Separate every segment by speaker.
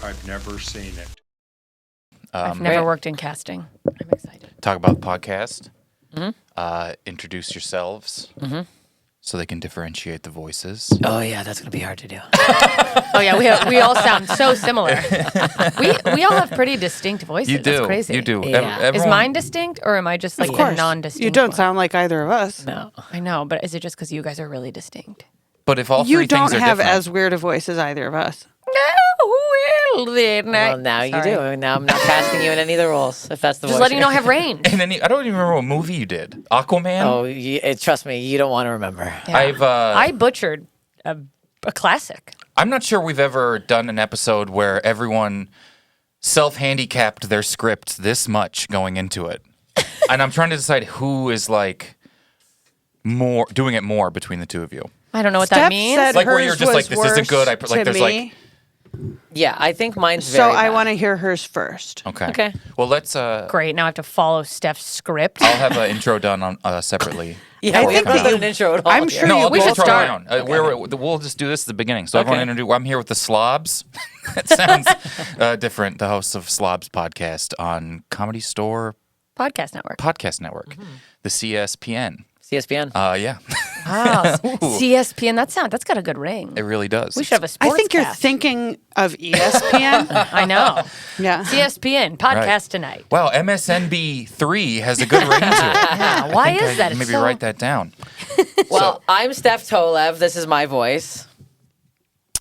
Speaker 1: I've never seen it.
Speaker 2: I've never worked in casting. I'm excited.
Speaker 3: Talk about the podcast. Introduce yourselves so they can differentiate the voices.
Speaker 4: Oh, yeah, that's going to be hard to do.
Speaker 2: Oh, yeah, we all sound so similar. we all have pretty distinct voices.
Speaker 3: You do.
Speaker 2: That's crazy.
Speaker 3: You do.
Speaker 4: Yeah.
Speaker 2: Is mine distinct, or am I just like a non-distinct
Speaker 5: You don't
Speaker 2: one?
Speaker 5: sound like either of us.
Speaker 4: No.
Speaker 2: I know, but is it just because you guys are really distinct?
Speaker 3: But if all
Speaker 5: You
Speaker 3: three things
Speaker 5: don't
Speaker 3: are
Speaker 5: have
Speaker 3: different,
Speaker 5: as weird a voice as either of us.
Speaker 2: No, well, then.
Speaker 4: Well, now you do. Now I'm not casting you in any of the roles, if that's the
Speaker 2: Just
Speaker 4: voice.
Speaker 2: letting you know I have range.
Speaker 3: and then I don't even remember what movie you did. Aquaman.
Speaker 4: Oh, trust me, you don't want to remember.
Speaker 2: Yeah.
Speaker 3: I
Speaker 2: I butchered a classic.
Speaker 3: I'm not sure we've ever done an episode where everyone self-handicapped their script this much going into it, and I'm trying to decide who is like more doing it more between the two of you.
Speaker 2: I don't know what
Speaker 5: Steph
Speaker 2: that means.
Speaker 5: said
Speaker 3: Like where
Speaker 5: hers
Speaker 3: you're just like,
Speaker 5: was
Speaker 3: this isn't good.
Speaker 5: worse
Speaker 3: Like
Speaker 5: to
Speaker 3: there's
Speaker 5: me.
Speaker 4: Yeah, I think mine's
Speaker 5: So
Speaker 4: very
Speaker 5: I
Speaker 4: bad.
Speaker 5: want to hear hers first.
Speaker 3: Okay.
Speaker 4: Okay.
Speaker 3: Well, let's.
Speaker 2: Great. Now I have to follow Steph's script.
Speaker 3: I'll have an intro done on separately.
Speaker 4: Yeah,
Speaker 5: I
Speaker 4: we
Speaker 5: think
Speaker 4: haven't
Speaker 5: that
Speaker 4: done an intro at all.
Speaker 5: I'm
Speaker 4: yet.
Speaker 5: sure
Speaker 3: No,
Speaker 5: you
Speaker 3: I'll
Speaker 2: we
Speaker 3: do
Speaker 2: should
Speaker 3: intro
Speaker 2: start.
Speaker 3: on my own. We'll just do this at the beginning. So everyone
Speaker 4: Okay.
Speaker 3: introduce. I'm here with the Slobs. That sounds different. The hosts of Slobs podcast on Comedy Store
Speaker 2: Podcast Network.
Speaker 3: Podcast Network, the CSPN.
Speaker 4: CSPN.
Speaker 3: Yeah,
Speaker 2: Wow. CSPN. That's got a good ring.
Speaker 3: it really does.
Speaker 2: We should have a
Speaker 5: I
Speaker 2: sports
Speaker 5: think you're
Speaker 2: cast.
Speaker 5: thinking of ESPN.
Speaker 2: I know.
Speaker 5: Yeah.
Speaker 2: CSPN podcast
Speaker 3: Right.
Speaker 2: tonight.
Speaker 3: Wow, MSNB 3 has a good ring to it.
Speaker 2: Yeah. Why
Speaker 3: I think
Speaker 2: is that? It's
Speaker 3: Maybe
Speaker 2: so-
Speaker 3: write that down.
Speaker 4: Well, I'm Steph Tolev. This is my voice.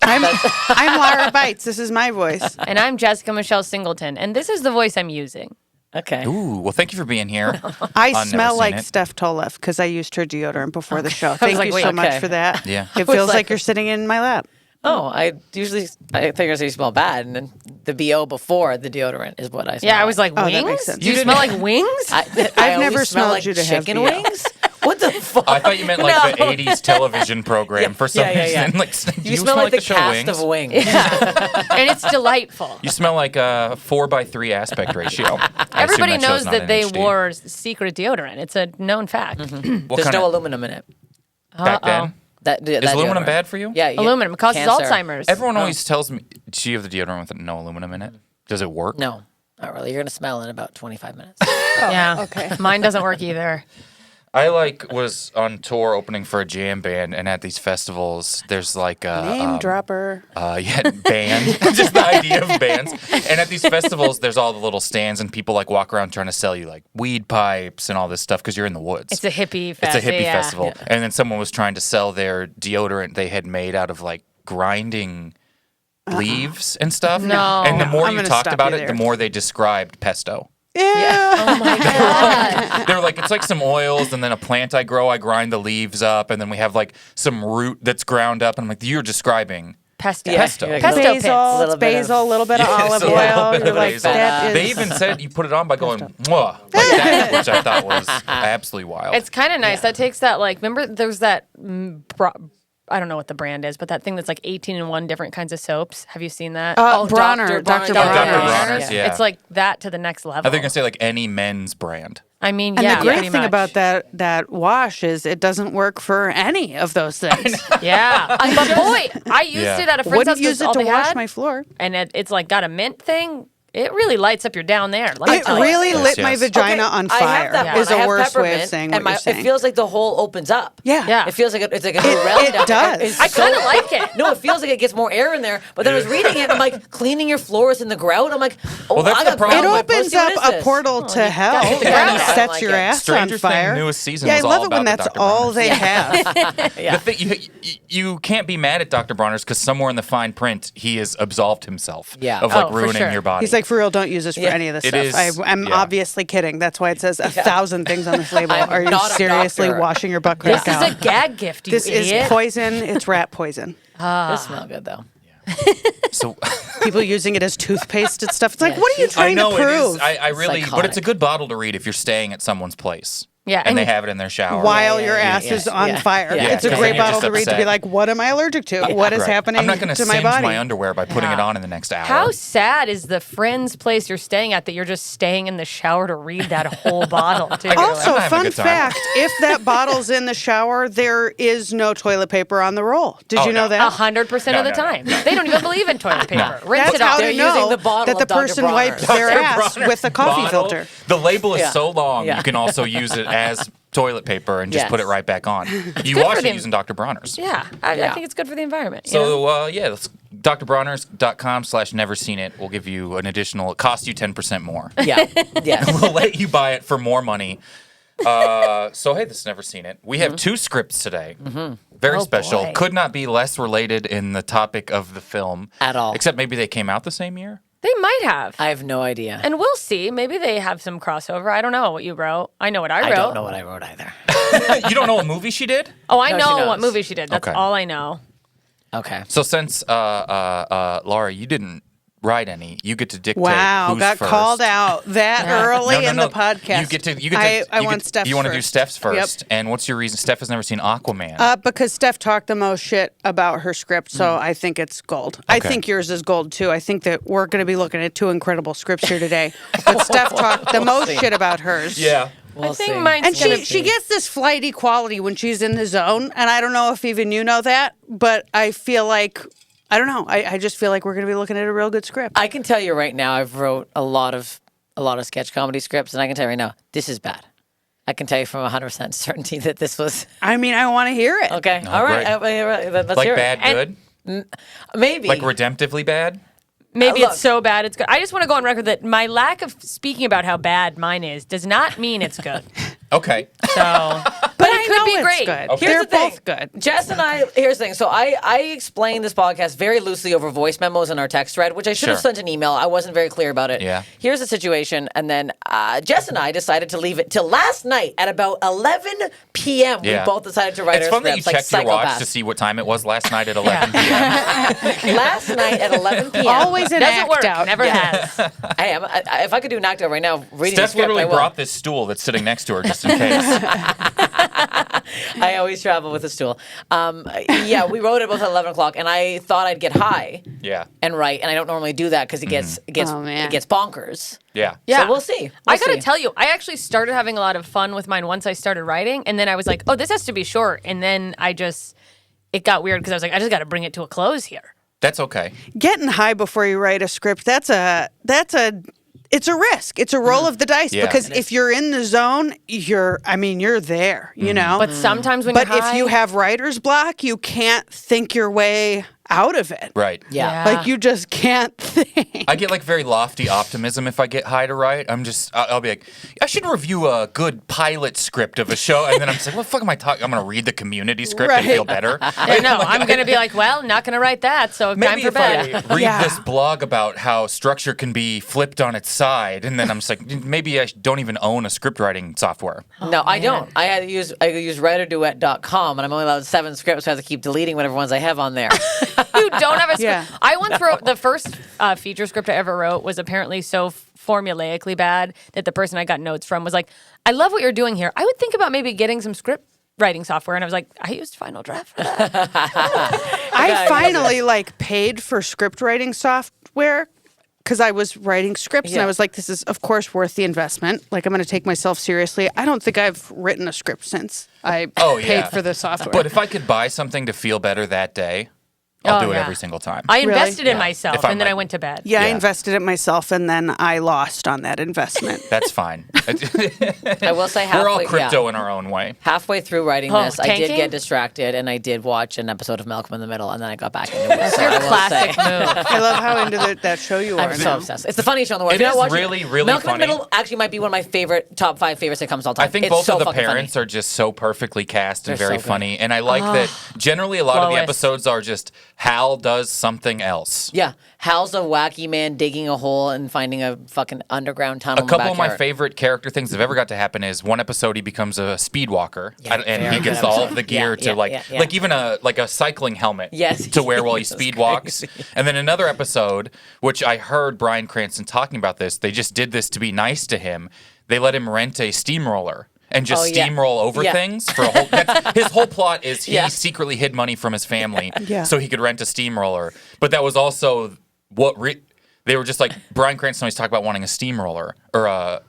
Speaker 5: I'm Lara Beitz. This is my voice.
Speaker 2: And I'm Jessica Michelle Singleton, and this is the voice I'm using.
Speaker 4: Okay.
Speaker 3: Ooh, well, thank you for being here.
Speaker 5: I
Speaker 3: I've
Speaker 5: smell
Speaker 3: never
Speaker 5: like
Speaker 3: seen it.
Speaker 5: Steph Tolev because I used her deodorant before the show.
Speaker 2: was
Speaker 5: Thank
Speaker 2: like,
Speaker 5: you
Speaker 2: wait,
Speaker 5: so much
Speaker 4: okay.
Speaker 5: for that.
Speaker 3: Yeah.
Speaker 5: It
Speaker 4: was
Speaker 5: feels
Speaker 4: like-
Speaker 5: like you're sitting in my lap.
Speaker 4: Oh, I think I say you smell bad, and then the BO before the deodorant is what I smell.
Speaker 2: Yeah, I was like,
Speaker 5: Oh,
Speaker 2: wings?
Speaker 5: that makes sense.
Speaker 2: You smell like wings?
Speaker 4: I've
Speaker 5: never smelled you to have
Speaker 4: chicken
Speaker 5: BO.
Speaker 4: wings. What the fuck?
Speaker 3: I thought you meant like
Speaker 4: No.
Speaker 3: the 80s television program for some
Speaker 4: yeah.
Speaker 3: reason. Like, do
Speaker 4: You smell like the
Speaker 3: show
Speaker 4: cast
Speaker 3: Wings?
Speaker 4: of Wings.
Speaker 2: And it's delightful.
Speaker 3: You smell like a 4:3 aspect ratio. I assume
Speaker 2: Everybody
Speaker 3: that show's
Speaker 2: knows
Speaker 3: not
Speaker 2: that
Speaker 3: in
Speaker 2: they
Speaker 3: HD.
Speaker 2: wore secret deodorant. It's a known fact.
Speaker 3: What
Speaker 4: There's
Speaker 3: kind
Speaker 4: no
Speaker 3: of,
Speaker 4: aluminum in it.
Speaker 3: back then?
Speaker 4: That
Speaker 3: Is aluminum
Speaker 4: deodorant.
Speaker 3: bad for you?
Speaker 4: Yeah. you get
Speaker 2: Aluminum causes
Speaker 4: cancer.
Speaker 2: Alzheimer's.
Speaker 3: Everyone always tells me, do you have the deodorant with no aluminum in it? Does it work?
Speaker 4: No, not really. You're gonna smell in about 25 minutes.
Speaker 2: Yeah.
Speaker 5: okay.
Speaker 2: Mine doesn't work either.
Speaker 3: I was on tour opening for a jam band, and at these festivals, there's like a
Speaker 5: Name dropper.
Speaker 3: band, just the idea of bands. And at these festivals, there's all the little stands, and people like walk around trying to sell you like weed pipes and all this stuff because you're in the woods.
Speaker 2: It's a hippie
Speaker 3: It's
Speaker 2: fest.
Speaker 3: a hippie
Speaker 2: yeah.
Speaker 3: festival. And then someone was trying to sell their deodorant they had made out of like grinding leaves and stuff.
Speaker 2: No.
Speaker 3: And the more
Speaker 5: I'm
Speaker 3: you
Speaker 5: gonna
Speaker 3: talked
Speaker 5: stop
Speaker 3: about
Speaker 5: you
Speaker 3: it,
Speaker 5: there.
Speaker 3: the more they described pesto.
Speaker 5: Yeah.
Speaker 2: Oh my God.
Speaker 3: They were like, it's like some oils and then a plant I grow, I grind the leaves up, and then we have like some root that's ground up. And I'm like, you're describing
Speaker 2: Pesto.
Speaker 4: Yeah,
Speaker 3: Pesto.
Speaker 4: you're like,
Speaker 2: Pesto
Speaker 4: little-
Speaker 2: pits.
Speaker 5: Basil,
Speaker 4: Little
Speaker 5: it's
Speaker 4: bit of-
Speaker 5: basil, a little bit of
Speaker 3: Yeah,
Speaker 5: olive
Speaker 3: it's a little
Speaker 5: oil.
Speaker 3: bit of
Speaker 5: You're like,
Speaker 3: basil.
Speaker 5: that is.
Speaker 3: They even said you put it on by going, mwah, like that, which I thought was absolutely wild.
Speaker 2: It's kind of nice. That takes that, like, remember there's that, I don't know what the brand is, but that thing that's like 18 in 1 different kinds of soaps. Have you seen that?
Speaker 5: Bronner, Dr.
Speaker 3: Dr.
Speaker 5: Bronner.
Speaker 3: Bronner's, yeah.
Speaker 2: It's like that to the next level.
Speaker 3: I think I say like any men's brand.
Speaker 2: I mean,
Speaker 5: And
Speaker 2: yeah,
Speaker 5: the great
Speaker 2: pretty
Speaker 5: thing
Speaker 2: much.
Speaker 5: about that wash is it doesn't work for any of those things.
Speaker 2: Yeah. But boy, I used
Speaker 3: Yeah.
Speaker 2: it at a friend's house.
Speaker 5: Wouldn't use
Speaker 2: 'cause
Speaker 5: it
Speaker 2: all
Speaker 5: to
Speaker 2: they
Speaker 5: wash
Speaker 2: had,
Speaker 5: my floor.
Speaker 2: and it's like got a mint thing. It really lights up your down there. Let me
Speaker 5: It
Speaker 2: tell you.
Speaker 5: really
Speaker 3: Yes,
Speaker 5: lit my
Speaker 3: yes.
Speaker 5: vagina on fire.
Speaker 4: I have that
Speaker 2: Yeah.
Speaker 4: one.
Speaker 5: Is
Speaker 4: I
Speaker 5: a
Speaker 4: have
Speaker 5: worse way of
Speaker 4: peppermint,
Speaker 5: saying
Speaker 4: and
Speaker 5: what you're saying.
Speaker 4: it feels like the hole opens up.
Speaker 5: Yeah.
Speaker 2: Yeah.
Speaker 4: It feels like it's like a new realm
Speaker 5: it
Speaker 4: down there.
Speaker 5: does.
Speaker 4: It's
Speaker 2: I kind of like it.
Speaker 4: No, it feels like it gets more air in there. But then I was reading it, and I'm like, cleaning your floors in the grout. I'm like, oh,
Speaker 3: Well, that's
Speaker 4: I
Speaker 3: the
Speaker 4: got
Speaker 3: problem.
Speaker 4: grout
Speaker 5: It
Speaker 4: in my
Speaker 5: opens
Speaker 4: pussy. What
Speaker 5: up
Speaker 4: is
Speaker 5: a
Speaker 4: this?
Speaker 5: portal to hell
Speaker 4: gotta get the
Speaker 5: and
Speaker 4: ground out.
Speaker 5: sets
Speaker 4: I
Speaker 5: your
Speaker 4: like it.
Speaker 5: ass
Speaker 3: Stranger
Speaker 5: on fire.
Speaker 3: Things newest season
Speaker 5: Yeah, I
Speaker 3: was all
Speaker 5: love it
Speaker 3: about
Speaker 5: when
Speaker 3: the
Speaker 5: that's
Speaker 3: Dr.
Speaker 5: all
Speaker 3: Bronner's.
Speaker 5: they have.
Speaker 4: Yeah.
Speaker 3: The thing, you can't be mad at Dr. Bronner's because somewhere in the fine print, he has absolved himself
Speaker 4: Yeah.
Speaker 3: of like
Speaker 2: Oh, for
Speaker 3: ruining
Speaker 2: sure.
Speaker 3: your body.
Speaker 5: He's like, for real, don't use this for
Speaker 4: Yeah.
Speaker 5: any of this
Speaker 3: It
Speaker 5: stuff.
Speaker 3: is-
Speaker 5: I'm
Speaker 3: yeah.
Speaker 5: obviously kidding. That's why it says 1,000 things on this label.
Speaker 4: I'm
Speaker 5: Are you
Speaker 4: not a
Speaker 5: seriously
Speaker 4: doctor.
Speaker 5: washing your butt
Speaker 2: This
Speaker 5: crack
Speaker 2: is
Speaker 5: out?
Speaker 2: a gag gift, you
Speaker 5: This
Speaker 2: idiot.
Speaker 5: is poison. It's rat poison.
Speaker 4: It smells good though.
Speaker 3: so
Speaker 5: People using it as toothpaste and stuff. It's like,
Speaker 4: Yeah,
Speaker 5: what are you
Speaker 4: I
Speaker 3: I
Speaker 5: trying
Speaker 3: know
Speaker 5: to prove?
Speaker 3: it is. I really, but it's a
Speaker 4: psychotic.
Speaker 3: good bottle to read if you're staying at someone's place.
Speaker 2: Yeah,
Speaker 3: and they
Speaker 2: and-
Speaker 3: have it in their shower.
Speaker 5: While your ass is on fire.
Speaker 4: Yeah.
Speaker 5: It's a
Speaker 3: Yeah.
Speaker 5: great
Speaker 3: Then you're
Speaker 5: bottle
Speaker 3: just
Speaker 5: to read to be
Speaker 3: upset.
Speaker 5: like, what am I allergic to? What is
Speaker 3: Right.
Speaker 5: happening
Speaker 3: I'm not going to
Speaker 5: to my
Speaker 3: singe
Speaker 5: body?
Speaker 3: my underwear by putting it
Speaker 2: Yeah.
Speaker 3: on in the next hour.
Speaker 2: How sad is the friend's place you're staying at that you're just staying in the shower to read that whole bottle? Too?
Speaker 5: Also,
Speaker 3: I'm having a
Speaker 5: fun
Speaker 3: good time.
Speaker 5: fact, if that bottle's in the shower, there is no toilet paper on the roll. Did
Speaker 3: Oh,
Speaker 5: you know
Speaker 3: no.
Speaker 5: that?
Speaker 2: 100% of the
Speaker 3: No,
Speaker 2: time. They don't even believe in toilet paper. Rinse
Speaker 5: That's
Speaker 2: it
Speaker 5: how
Speaker 2: off.
Speaker 5: to
Speaker 4: They're using
Speaker 5: know
Speaker 4: the bottle
Speaker 5: that the
Speaker 4: of Dr.
Speaker 5: person
Speaker 4: Bronner's.
Speaker 5: wiped their
Speaker 3: Dr.
Speaker 5: ass
Speaker 3: Bronner's
Speaker 5: with a coffee
Speaker 3: bottle.
Speaker 5: filter.
Speaker 3: The label is
Speaker 4: Yeah.
Speaker 3: so long,
Speaker 4: Yeah.
Speaker 3: you can also use it as toilet paper and just
Speaker 4: Yes.
Speaker 3: put it right back on. You
Speaker 2: good
Speaker 3: wash
Speaker 2: for
Speaker 3: it
Speaker 2: them.
Speaker 3: using Dr. Bronner's.
Speaker 2: Yeah, I
Speaker 4: Yeah.
Speaker 2: think it's good for the environment. you know?
Speaker 3: So, that's drbronner's.com/neverseenit will give you an additional, it costs you 10% more.
Speaker 4: Yeah. Yes.
Speaker 3: We'll let you buy it for more money. So, hey, this is Never Seen It. We have 2 scripts today. Very
Speaker 2: Oh,
Speaker 3: special.
Speaker 2: boy.
Speaker 3: Could not be less related in the topic of the film.
Speaker 4: At all.
Speaker 3: Except maybe they came out the same year.
Speaker 2: They might have.
Speaker 4: I have no idea.
Speaker 2: And we'll see. Maybe they have some crossover. I don't know what you wrote. I know what I wrote.
Speaker 4: I don't know what I wrote either.
Speaker 3: You don't know what movie she did?
Speaker 2: Oh, I
Speaker 4: No, she
Speaker 2: know
Speaker 4: knows.
Speaker 2: what movie she did. That's
Speaker 3: Okay.
Speaker 2: all I know.
Speaker 4: Okay.
Speaker 3: So since Laura, you didn't write any, you get to dictate.
Speaker 5: Wow,
Speaker 3: who's
Speaker 5: got
Speaker 3: first.
Speaker 5: called out that early
Speaker 3: No.
Speaker 5: in the podcast.
Speaker 3: You get to.
Speaker 5: I want Steph's
Speaker 3: You want to do
Speaker 5: first.
Speaker 3: Steph's
Speaker 5: Yep.
Speaker 3: first, and what's your reason? Steph has never seen Aquaman.
Speaker 5: Because Steph talked the most shit about her script, so I think it's gold. I
Speaker 3: Okay.
Speaker 5: think yours is gold too. I think that we're going to be looking at 2 incredible scripts here today. But Steph talked the most shit about hers.
Speaker 4: We'll
Speaker 2: I think
Speaker 4: see.
Speaker 2: mine's
Speaker 5: And
Speaker 2: gonna
Speaker 5: she gets this flighty quality when she's in the zone, and I don't know if even you know that, but I feel like I don't know. I just feel like we're going to be looking at a real good script.
Speaker 4: I can tell you right now, I've wrote a lot of sketch comedy scripts, and I can tell you right now, this is bad. I can tell you from 100% certainty that this was
Speaker 5: I mean, I want to hear it.
Speaker 4: okay. All right,
Speaker 3: great.
Speaker 4: let's
Speaker 3: like
Speaker 4: hear
Speaker 3: bad,
Speaker 4: it.
Speaker 3: good,
Speaker 4: Maybe.
Speaker 3: like redemptively bad.
Speaker 2: Maybe
Speaker 4: Look.
Speaker 2: it's so bad it's good. I just want to go on record that my lack of speaking about how bad mine is does not mean it's good.
Speaker 3: Okay.
Speaker 2: So,
Speaker 5: But
Speaker 2: it
Speaker 5: I
Speaker 2: could
Speaker 5: know
Speaker 2: be
Speaker 5: it's
Speaker 2: great.
Speaker 5: good.
Speaker 3: Okay.
Speaker 5: They're
Speaker 4: Here's the thing.
Speaker 5: both good.
Speaker 4: Jess and I, here's the thing. So I explained this podcast very loosely over voice memos in our text thread, which I should have
Speaker 3: Sure.
Speaker 4: sent an email. I wasn't very clear about it.
Speaker 3: Yeah.
Speaker 4: Here's the situation. And then Jess and I decided to leave it till last night at about 11 p.m.
Speaker 3: Yeah.
Speaker 4: We both decided to write
Speaker 3: It's
Speaker 4: our
Speaker 3: fun that you
Speaker 4: scripts like
Speaker 3: checked your watch to
Speaker 4: psychopaths.
Speaker 3: see what time it was last night at 11 p.m.
Speaker 4: Last night at 11 p.m.
Speaker 5: Always an
Speaker 2: Doesn't
Speaker 5: act
Speaker 2: work.
Speaker 5: out.
Speaker 2: Never has.
Speaker 4: Hey, if I could do an act out right now, reading the
Speaker 3: Steph
Speaker 4: script,
Speaker 3: literally
Speaker 4: I will.
Speaker 3: brought this stool that's sitting next to her just in case.
Speaker 4: I always travel with a stool. Yeah, we wrote it both at 11 o'clock, and I thought I'd get high
Speaker 3: Yeah.
Speaker 4: and write, and I don't normally do that because it gets
Speaker 5: Oh, man.
Speaker 4: it gets bonkers.
Speaker 3: Yeah.
Speaker 2: Yeah.
Speaker 4: So we'll see.
Speaker 2: I
Speaker 4: We'll
Speaker 2: gotta
Speaker 4: see.
Speaker 2: tell you, I actually started having a lot of fun with mine once I started writing, and then I was like, "Oh, this has to be short." And then it got weird because I was like, "I just got to bring it to a close here."
Speaker 3: That's okay.
Speaker 5: Getting high before you write a script, it's a risk. It's a roll of the dice
Speaker 3: Yeah.
Speaker 5: because if you're in the zone, you're there, you know?
Speaker 2: But sometimes when
Speaker 5: But
Speaker 2: you're
Speaker 5: if you
Speaker 2: high-
Speaker 5: have writer's block, you can't think your way out of it.
Speaker 3: Right.
Speaker 4: Yeah.
Speaker 5: Like you just can't think.
Speaker 3: I get like very lofty optimism if I get high to write. I'll be like, I should review a good pilot script of a show, and then I'm just like, what the fuck am I talking? I'm gonna read the Community script and
Speaker 5: Right.
Speaker 3: feel better.
Speaker 2: I know, I'm gonna be like, "Well, not gonna write that." So time
Speaker 3: Maybe
Speaker 2: for
Speaker 3: if
Speaker 2: bed.
Speaker 3: I read
Speaker 5: Yeah.
Speaker 3: this blog about how structure can be flipped on its side, and then I'm just like, maybe I don't even own a script writing software.
Speaker 4: No, I don't. I use writerduet.com, and I'm only allowed 7 scripts, so I have to keep deleting whatever ones I have on there.
Speaker 2: You don't have a script.
Speaker 5: Yeah.
Speaker 2: I once wrote the first feature script I ever wrote was apparently so formulaically bad that the person I got notes from was like, "I love what you're doing here. I would think about maybe getting some script writing software." And I was like, "I used Final Draft for that."
Speaker 5: I finally paid for script writing software because I was writing scripts and
Speaker 4: Yeah.
Speaker 5: I was like, this is of course worth the investment. Like I'm going to take myself seriously. I don't think I've written a script since I paid for the software.
Speaker 3: But if I could buy something to feel better that day, I'll
Speaker 2: Oh,
Speaker 3: do it
Speaker 2: yeah.
Speaker 3: every single time.
Speaker 2: I
Speaker 5: Really?
Speaker 2: invested in
Speaker 3: Yeah.
Speaker 2: myself,
Speaker 3: If I'm
Speaker 2: and then I
Speaker 3: like-
Speaker 2: went to bed.
Speaker 5: yeah, I
Speaker 3: Yeah.
Speaker 5: invested it myself and then I lost on that investment.
Speaker 3: That's fine.
Speaker 4: I will say
Speaker 3: We're all
Speaker 4: halfway,
Speaker 3: crypto in our own way.
Speaker 4: halfway through writing
Speaker 2: Oh,
Speaker 4: this, I did
Speaker 2: tanking?
Speaker 4: get distracted, and I did watch an episode of Malcolm in the Middle, and then I got back into it. So I will
Speaker 2: Classic
Speaker 4: say,
Speaker 2: move.
Speaker 5: I love how into that show you are
Speaker 4: I'm so
Speaker 5: now.
Speaker 4: obsessed. It's the funniest show in the world.
Speaker 3: It
Speaker 4: If you're not
Speaker 3: is
Speaker 4: watching
Speaker 3: really, really
Speaker 4: Malcolm
Speaker 3: funny.
Speaker 4: in the Middle actually might be one of my top 5 favorite sitcoms of all time.
Speaker 3: I think
Speaker 4: It's
Speaker 3: both
Speaker 4: so
Speaker 3: of the
Speaker 4: fucking
Speaker 3: parents
Speaker 4: funny.
Speaker 3: are just so perfectly cast and
Speaker 4: They're
Speaker 3: very
Speaker 4: so good.
Speaker 3: funny. And I like that generally a lot of the
Speaker 2: Lois.
Speaker 3: episodes are just Hal does something else.
Speaker 4: Yeah, Hal's a wacky man digging a hole and finding a fucking underground tunnel.
Speaker 3: A
Speaker 4: in the
Speaker 3: couple of my
Speaker 4: backyard.
Speaker 3: favorite character things that have ever got to happen is one episode he becomes a speed walker
Speaker 4: Yeah,
Speaker 3: and
Speaker 4: very
Speaker 3: he gets
Speaker 4: good
Speaker 3: all
Speaker 4: episode.
Speaker 3: of the gear
Speaker 4: Yeah,
Speaker 3: to
Speaker 4: yeah,
Speaker 3: like
Speaker 4: yeah.
Speaker 3: like even a cycling helmet
Speaker 4: Yes.
Speaker 3: to wear while he
Speaker 4: That's
Speaker 3: speed walks.
Speaker 4: crazy.
Speaker 3: And then another episode, which I heard Bryan Cranston talking about this, they just did this to be nice to him. They let him rent a steamroller. and just
Speaker 4: Oh, yeah.
Speaker 3: steamroll over
Speaker 4: Yeah.
Speaker 3: things for a whole. His whole plot is he
Speaker 4: Yeah.
Speaker 3: secretly hid money from his family
Speaker 5: Yeah.
Speaker 3: so he could rent a steamroller. But that was also what they were just like Bryan Cranston always talked about wanting a steamroller,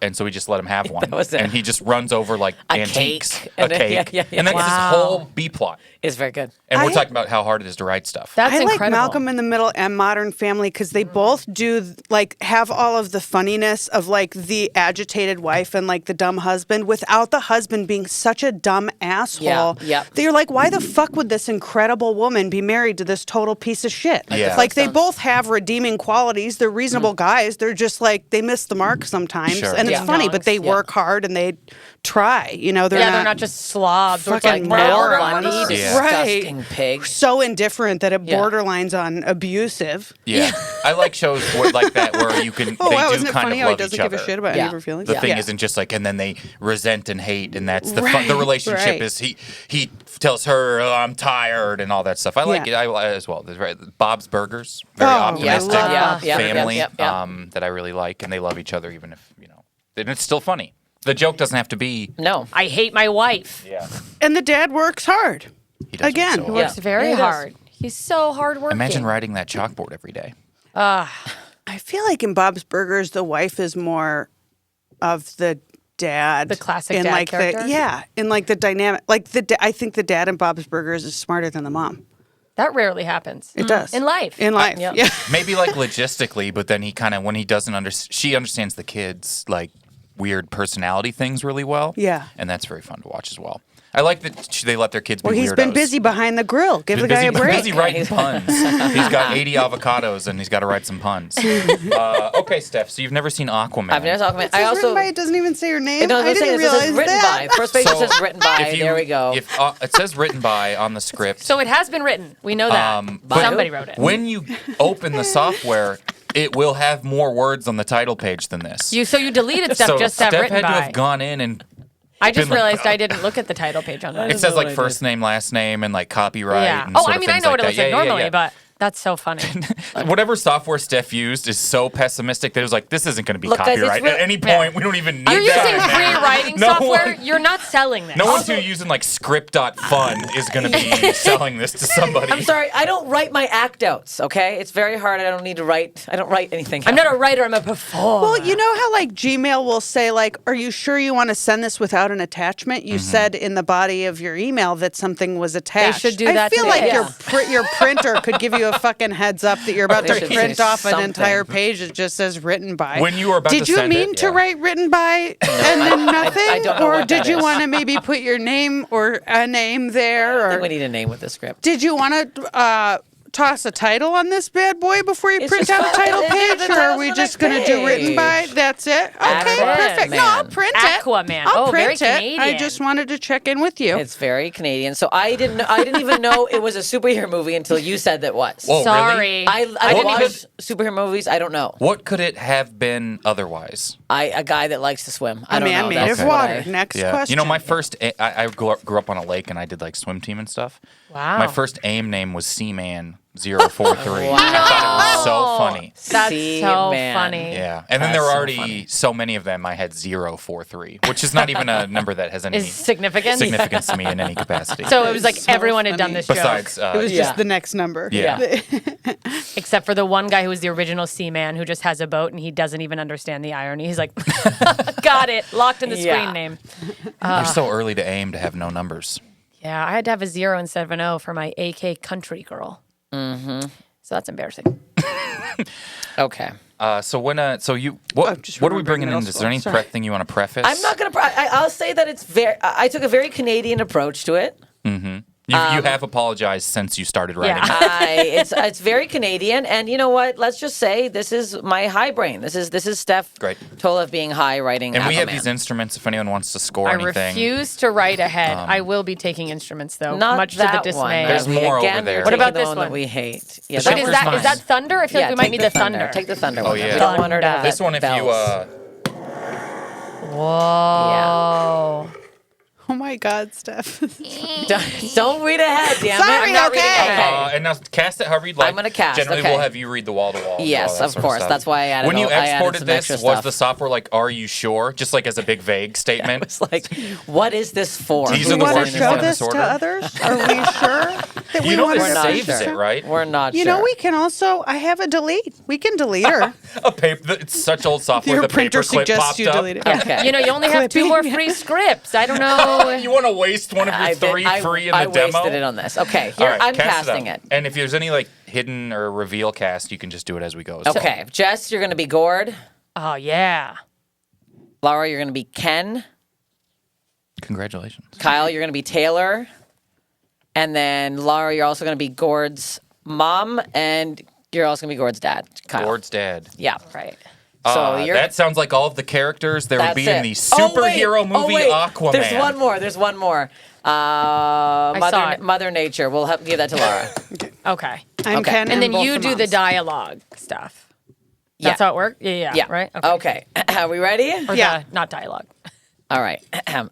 Speaker 3: and so we just let him have one,
Speaker 4: was it.
Speaker 3: and he just runs over like
Speaker 4: A
Speaker 3: antiques,
Speaker 4: cake.
Speaker 3: a
Speaker 4: And then-
Speaker 3: cake,
Speaker 4: yeah.
Speaker 3: and that's
Speaker 2: Wow.
Speaker 3: his whole B plot.
Speaker 4: It's very good.
Speaker 3: And we're
Speaker 5: I-
Speaker 3: talking about how hard it is to write stuff.
Speaker 2: That's
Speaker 5: I like
Speaker 2: incredible.
Speaker 5: Malcolm in the Middle and Modern Family because they both do like have all of the funniness of like the agitated wife and like the dumb husband without the husband being such a dumb asshole.
Speaker 4: Yeah.
Speaker 5: That you're like, why the fuck would this incredible woman be married to this total piece of shit?
Speaker 3: Yeah.
Speaker 5: Like they both have redeeming qualities. They're reasonable guys. They're just like they miss the mark sometimes,
Speaker 3: Sure.
Speaker 5: and it's
Speaker 4: Yeah.
Speaker 5: funny. But they
Speaker 4: Yeah.
Speaker 5: work hard and they try. You know, they're
Speaker 2: They're not just slobs. Or it's
Speaker 5: fucking
Speaker 2: like murder,
Speaker 5: morons.
Speaker 2: murder.
Speaker 3: Yeah.
Speaker 4: Disgusting pig.
Speaker 5: so indifferent that it
Speaker 4: Yeah.
Speaker 5: borderlines on abusive.
Speaker 3: Yeah, I like shows like that where you can.
Speaker 5: Oh,
Speaker 3: they
Speaker 5: wow,
Speaker 3: do
Speaker 5: isn't it
Speaker 3: kind
Speaker 5: funny
Speaker 3: of
Speaker 5: how he
Speaker 3: love
Speaker 5: doesn't
Speaker 3: each
Speaker 5: give
Speaker 3: other.
Speaker 5: a shit about
Speaker 4: Yeah.
Speaker 5: any of her feelings?
Speaker 3: The thing
Speaker 5: Yeah.
Speaker 3: isn't just like, and then they resent and hate, and that's the
Speaker 5: Right,
Speaker 3: the relationship
Speaker 5: right.
Speaker 3: is he tells her, oh, I'm tired, and all that stuff. I like
Speaker 5: Yeah.
Speaker 3: it as well. There's Bob's Burgers, very
Speaker 5: Oh,
Speaker 3: optimistic
Speaker 5: I love
Speaker 4: Yeah,
Speaker 3: family
Speaker 4: yeah.
Speaker 3: that I really like, and they love each other even if and it's still funny. The joke doesn't have to be.
Speaker 4: No.
Speaker 2: I hate my wife.
Speaker 3: Yeah,
Speaker 5: And the dad works hard.
Speaker 3: he does
Speaker 5: Again,
Speaker 3: So
Speaker 5: he
Speaker 3: well.
Speaker 2: Works very
Speaker 4: Yeah, he does.
Speaker 2: hard. He's so hardworking.
Speaker 3: Imagine writing that chalkboard every day.
Speaker 5: I feel like in Bob's Burgers, the wife is more of the dad,
Speaker 2: The classic
Speaker 5: in
Speaker 2: dad
Speaker 5: like
Speaker 2: character?
Speaker 5: in like the dynamic. Like I think the dad in Bob's Burgers is smarter than the mom.
Speaker 2: That rarely happens.
Speaker 5: It does
Speaker 2: In life.
Speaker 5: In life,
Speaker 4: yeah.
Speaker 5: yeah.
Speaker 3: Maybe like logistically, but then he kind of when he doesn't she understands the kids like weird personality things really well.
Speaker 5: Yeah.
Speaker 3: and that's very fun to watch as well. I like that they let their kids be
Speaker 5: Well, he's
Speaker 3: weirdos.
Speaker 5: been busy behind the grill. Give the guy a break.
Speaker 3: Busy writing puns. He's got 80 avocados and he's got to write some puns. Okay, Steph. So you've never seen Aquaman?
Speaker 4: I've never talked about.
Speaker 5: It
Speaker 4: I
Speaker 5: says
Speaker 4: also.
Speaker 5: written by. It doesn't even say her name.
Speaker 4: No,
Speaker 5: I didn't
Speaker 4: it
Speaker 5: realize
Speaker 4: says written
Speaker 5: that.
Speaker 4: by. First page it says written by.
Speaker 3: If you-
Speaker 4: There we go.
Speaker 3: If it says written by on the script,
Speaker 2: So it has been written. We know that.
Speaker 3: but
Speaker 2: Somebody wrote it.
Speaker 3: when you open the software, it will have more words on the title page than this.
Speaker 2: So you deleted stuff
Speaker 3: so
Speaker 2: just to have
Speaker 3: Steph
Speaker 2: written
Speaker 3: had to
Speaker 2: by.
Speaker 3: have gone in and
Speaker 2: I just
Speaker 3: been like,
Speaker 2: realized I didn't look at the title page on that.
Speaker 3: it says like first name, last name, and like copyright.
Speaker 2: Yeah.
Speaker 3: And
Speaker 2: Oh,
Speaker 3: sort
Speaker 2: I
Speaker 3: of
Speaker 2: mean, I
Speaker 3: things
Speaker 2: know
Speaker 3: like
Speaker 2: what it looks
Speaker 3: that.
Speaker 2: like
Speaker 3: Yeah, yeah,
Speaker 2: normally,
Speaker 3: yeah.
Speaker 2: but that's so funny.
Speaker 3: Whatever software Steph used is so pessimistic that it was like, this isn't going to be
Speaker 4: Look, guys, it's
Speaker 3: copyright
Speaker 4: real-
Speaker 3: at any point. We don't even need
Speaker 2: You're using
Speaker 3: that.
Speaker 2: free writing
Speaker 3: No
Speaker 2: software.
Speaker 3: one-
Speaker 2: You're not selling this.
Speaker 3: No one who's using like script.fun is going to be selling this to somebody.
Speaker 4: I'm sorry, I don't write my act outs, okay? It's very hard. I don't need to write. I don't write anything.
Speaker 2: I'm not a writer. I'm a performer.
Speaker 5: Well, you know how like Gmail will say like, "Are you sure you want to send this without an attachment?" You said in the body of your email that something was attached.
Speaker 2: should do
Speaker 5: I
Speaker 2: that
Speaker 5: feel
Speaker 2: today.
Speaker 5: like
Speaker 4: Yeah.
Speaker 5: your printer could give you a fucking heads up that you're about
Speaker 4: They
Speaker 5: to
Speaker 4: should
Speaker 5: print
Speaker 4: say
Speaker 5: off an
Speaker 4: something.
Speaker 5: entire page that just says written by.
Speaker 3: When you were about
Speaker 5: did
Speaker 3: to
Speaker 5: you
Speaker 3: send
Speaker 5: mean
Speaker 3: it,
Speaker 5: to
Speaker 3: yeah.
Speaker 5: write written by and then nothing,
Speaker 4: I don't know
Speaker 5: or
Speaker 4: what
Speaker 5: did
Speaker 4: that
Speaker 5: you
Speaker 4: is.
Speaker 5: want to maybe put your name or a name there,
Speaker 4: I think
Speaker 5: or
Speaker 4: we need a name with the script.
Speaker 5: did you want to toss a title on this bad boy before you
Speaker 4: It's
Speaker 5: print
Speaker 4: just
Speaker 5: out a
Speaker 4: fine.
Speaker 5: title
Speaker 4: It-
Speaker 5: page,
Speaker 4: the
Speaker 5: or are
Speaker 4: title's
Speaker 5: we
Speaker 4: on
Speaker 5: just
Speaker 4: the
Speaker 5: going to do written by?
Speaker 4: page.
Speaker 5: That's it. Okay,
Speaker 4: Aquaman.
Speaker 5: perfect. No, I'll print it.
Speaker 2: Aquaman.
Speaker 5: I'll
Speaker 2: Oh, very
Speaker 5: print it. I
Speaker 2: Canadian.
Speaker 5: just wanted to check in with you.
Speaker 4: It's very Canadian. So I didn't even know it was a superhero movie until you said that was.
Speaker 3: Whoa,
Speaker 2: Sorry.
Speaker 3: really?
Speaker 4: I
Speaker 3: What
Speaker 4: watch
Speaker 3: could-
Speaker 4: superhero movies. I don't know.
Speaker 3: What could it have been otherwise?
Speaker 4: A guy that likes to swim. I
Speaker 5: A
Speaker 4: don't
Speaker 5: man
Speaker 4: know.
Speaker 5: made
Speaker 4: That's
Speaker 5: of
Speaker 4: what
Speaker 5: water.
Speaker 4: I-
Speaker 5: Next
Speaker 3: Yeah.
Speaker 5: question.
Speaker 3: You know, my first, I grew up on a lake and I did like swim team and stuff.
Speaker 2: Wow.
Speaker 3: My first AIM name was Seaman 043. I thought it was so funny.
Speaker 2: That's
Speaker 4: See,
Speaker 2: so
Speaker 4: man.
Speaker 2: funny.
Speaker 3: Yeah. And then
Speaker 4: That's
Speaker 3: there were
Speaker 4: so
Speaker 3: already
Speaker 4: funny.
Speaker 3: so many of them, I had 043, which is not even a number that has any
Speaker 2: Is significant.
Speaker 3: significance to me in any capacity.
Speaker 2: So it was like
Speaker 5: So
Speaker 2: everyone had done
Speaker 5: funny.
Speaker 2: this
Speaker 3: Besides,
Speaker 2: joke,
Speaker 5: it was
Speaker 4: Yeah.
Speaker 5: just the next number.
Speaker 3: Yeah.
Speaker 2: except for the one guy who was the original seaman who just has a boat and he doesn't even understand the irony. He's like, got it, locked in the
Speaker 4: Yeah.
Speaker 2: screen name.
Speaker 3: You're so early to AIM to have no numbers.
Speaker 2: Yeah, I had to have a 0 instead of an O for my AK country girl. Mm-hmm. So that's embarrassing.
Speaker 4: Okay.
Speaker 3: So when so you
Speaker 5: I've just
Speaker 3: what are we
Speaker 5: remembered
Speaker 3: bringing
Speaker 5: middle
Speaker 3: in? Is
Speaker 5: school.
Speaker 3: there any
Speaker 5: Sorry.
Speaker 3: thing you want to preface?
Speaker 4: I'm not gonna. I'll say that it's very. I took a very Canadian approach to it.
Speaker 3: You have apologized since you started writing.
Speaker 2: Yeah.
Speaker 4: It's very Canadian, and you know what? Let's just say this is my high brain. This is Steph
Speaker 3: Great.
Speaker 4: Tolev being high writing.
Speaker 3: And we have
Speaker 4: Aquaman.
Speaker 3: these instruments if anyone wants to score
Speaker 2: I
Speaker 3: anything.
Speaker 2: refuse to write ahead. I will be taking instruments though,
Speaker 4: Not
Speaker 2: much to
Speaker 4: that
Speaker 2: the
Speaker 4: one.
Speaker 2: dismay.
Speaker 3: There's
Speaker 4: We-
Speaker 3: more over
Speaker 4: again,
Speaker 3: there.
Speaker 4: we're
Speaker 3: What
Speaker 4: taking
Speaker 2: about
Speaker 4: the
Speaker 2: this
Speaker 4: one
Speaker 2: one?
Speaker 4: that we hate? Yeah,
Speaker 3: The
Speaker 2: Wait,
Speaker 3: Shepherd's
Speaker 2: is that
Speaker 3: Mine.
Speaker 2: thunder? I feel like we might need the thunder.
Speaker 4: Take the thunder
Speaker 3: Oh,
Speaker 4: one.
Speaker 3: yeah.
Speaker 4: We don't want her to have
Speaker 3: This
Speaker 4: that
Speaker 3: one, if
Speaker 4: bells.
Speaker 3: you
Speaker 2: Whoa.
Speaker 5: Oh my God, Steph.
Speaker 4: Don't read ahead, damn it.
Speaker 5: Sorry,
Speaker 4: I'm not
Speaker 5: okay.
Speaker 4: reading ahead.
Speaker 3: And now cast it however you'd like.
Speaker 4: I'm gonna cast,
Speaker 3: Generally,
Speaker 4: okay.
Speaker 3: we'll have you read the wall to wall.
Speaker 4: Yes, of course. That's why I added
Speaker 3: When you
Speaker 4: I added
Speaker 3: exported
Speaker 4: some
Speaker 3: this,
Speaker 4: extra
Speaker 3: was
Speaker 4: stuff.
Speaker 3: the software like, "Are you sure?" Just like as a big vague statement.
Speaker 4: It's like, what is this for?
Speaker 3: These
Speaker 5: Do
Speaker 3: are
Speaker 5: you
Speaker 3: the
Speaker 5: want to
Speaker 3: words
Speaker 5: show
Speaker 3: in
Speaker 5: this
Speaker 3: this
Speaker 5: to
Speaker 3: order?
Speaker 5: others? Are we sure that we
Speaker 3: You know
Speaker 5: want
Speaker 3: this
Speaker 5: to
Speaker 4: not
Speaker 3: saves
Speaker 4: sure.
Speaker 3: it, right?
Speaker 4: We're not
Speaker 5: You
Speaker 4: sure.
Speaker 5: know, we can also. I have a delete. We can delete her.
Speaker 3: A paper. It's such old software.
Speaker 5: Your
Speaker 3: the
Speaker 5: printer
Speaker 3: paper clip
Speaker 5: suggests
Speaker 3: popped
Speaker 5: you
Speaker 3: up.
Speaker 5: delete it.
Speaker 4: Okay.
Speaker 2: You know, you only have 2 more free scripts. I don't know.
Speaker 3: You want to waste one of your 3 free in the
Speaker 4: I
Speaker 3: demo?
Speaker 4: wasted it on this. Okay,
Speaker 3: All
Speaker 4: here
Speaker 3: right,
Speaker 4: I'm
Speaker 3: cast
Speaker 4: casting
Speaker 3: out.
Speaker 4: it.
Speaker 3: And if there's any like hidden or reveal cast, you can just do it as we go.
Speaker 4: Okay, Jess, you're going to be Gord.
Speaker 2: Oh, yeah.
Speaker 4: Lara, you're going to be Ken.
Speaker 3: Congratulations.
Speaker 4: Kyle, you're going to be Taylor. And then Lara, you're also going to be Gord's mom, and you're also going to be Gord's dad, Kyle.
Speaker 3: Gord's dad.
Speaker 4: Yeah.
Speaker 2: Right.
Speaker 4: So you're.
Speaker 3: That sounds like all of the characters there would
Speaker 4: That's
Speaker 3: be
Speaker 4: it.
Speaker 3: in the superhero movie Aquaman.
Speaker 4: There's one more.
Speaker 2: saw it.
Speaker 4: Mother Nature. We'll give that to Lara.
Speaker 2: Okay.
Speaker 5: I'm
Speaker 4: Okay.
Speaker 5: Ken,
Speaker 2: And then
Speaker 5: both
Speaker 2: you
Speaker 5: the
Speaker 2: do the
Speaker 5: moms.
Speaker 2: dialogue stuff. That's
Speaker 4: Yeah.
Speaker 2: how it works? Yeah.
Speaker 4: Yeah.
Speaker 2: Right?
Speaker 4: Okay. Are we ready?
Speaker 2: Or
Speaker 5: Yeah.
Speaker 2: not dialogue.
Speaker 4: All right.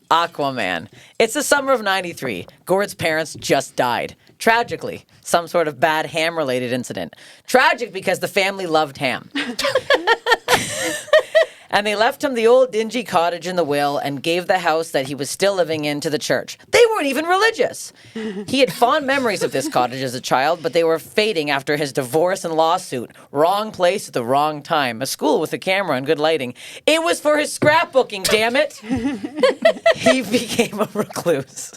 Speaker 4: Aquaman. It's the summer of 93. Gord's parents just died. Tragically, some sort of bad ham-related incident. Tragic because the family loved ham. And they left him the old dingy cottage in the will and gave the house that he was still living in to the church. They weren't even religious. He had fond memories of this cottage as a child, but they were fading after his divorce and lawsuit. Wrong place at the wrong time. A school with a camera and good lighting. It was for his scrapbooking, damn it. He became a recluse.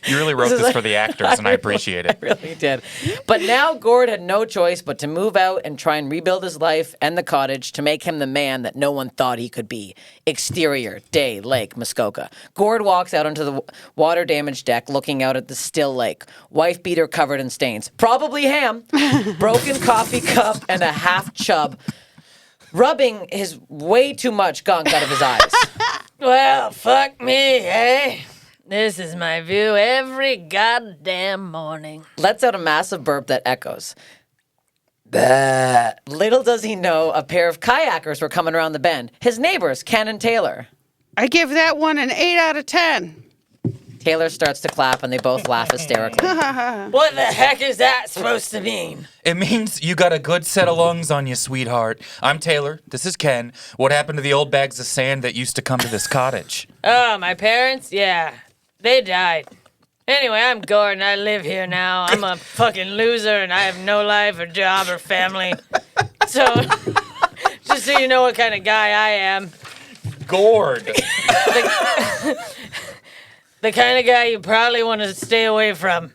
Speaker 3: You really wrote this for the actors, and I appreciate it.
Speaker 4: Really did. But now Gord had no choice but to move out and try and rebuild his life and the cottage to make him the man that no one thought he could be. Exterior, day, lake, Muskoka. Gord walks out onto the water-damaged deck looking out at the still lake. Wife beater covered in stains. Probably ham. Broken coffee cup and a half chub. Rubbing his way too much gunk out of his eyes.
Speaker 2: Well, fuck me, eh? This is my view every goddamn morning.
Speaker 4: Lets out a massive burp that echoes. Bah. Little does he know, a pair of kayakers were coming around the bend. His neighbors, Ken and Taylor.
Speaker 5: I give that one an 8 out of 10.
Speaker 4: Taylor starts to clap and they both laugh hysterically.
Speaker 2: What the heck is that supposed to mean?
Speaker 3: It means you got a good set of lungs on you, sweetheart. I'm Taylor. This is Ken. What happened to the old bags of sand that used to come to this cottage?
Speaker 2: Oh, my parents? Yeah. They died. Anyway, I'm Gordon. I live here now. I'm a fucking loser and I have no life or job or family. So, just so you know what kind of guy I am.
Speaker 3: Gord.
Speaker 2: The kind of guy you probably want to stay away from.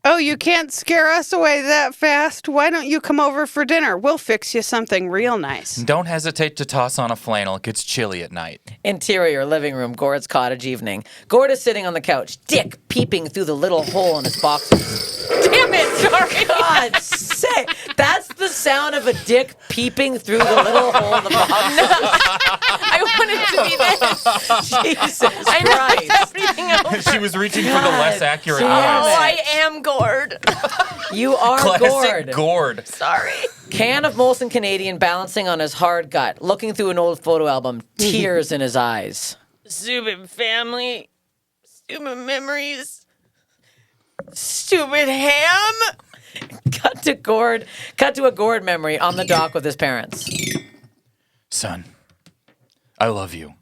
Speaker 5: Oh, you can't scare us away that fast. Why don't you come over for dinner? We'll fix you something real nice.
Speaker 3: Don't hesitate to toss on a flannel. It gets chilly at night.
Speaker 4: Interior living room, Gord's cottage evening. Gord is sitting on the couch, dick peeping through the little hole in his boxers.
Speaker 2: Damn it, sorry.
Speaker 4: God sake. That's the sound of a dick peeping through the little hole in the boxers.
Speaker 2: I wanted to be this.
Speaker 4: Jesus
Speaker 2: I know
Speaker 4: Christ.
Speaker 2: everything else.
Speaker 3: She was reaching for the less accurate
Speaker 4: damn
Speaker 2: Oh,
Speaker 3: voice.
Speaker 2: I am Gord.
Speaker 4: You are
Speaker 3: Classic
Speaker 4: Gord.
Speaker 3: Gord.
Speaker 2: Sorry.
Speaker 4: Can of Molson Canadian balancing on his hard gut, looking through an old photo album, tears in his eyes.
Speaker 2: Stupid family. Stupid memories. Stupid ham.
Speaker 4: Cut to a Gord memory on the dock with his parents.
Speaker 3: Son, I love you.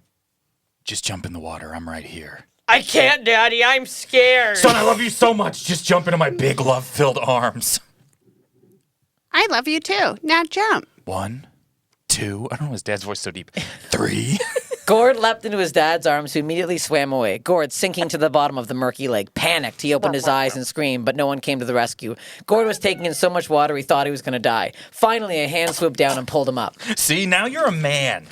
Speaker 3: Just jump in the water. I'm right here.
Speaker 2: I can't, Daddy. I'm scared.
Speaker 3: Son, I love you so much. Just jump into my big love-filled arms.
Speaker 5: I love you too. Now jump.
Speaker 3: 1, 2. I don't know his dad's voice so deep. 3.
Speaker 4: Gord leapt into his dad's arms, who immediately swam away. Gord sinking to the bottom of the murky lake. Panicked, he opened his eyes and screamed, but no one came to the rescue. Gord was taking in so much water he thought he was going to die. Finally, a hand swooped down and pulled him up.
Speaker 3: See, now you're a man.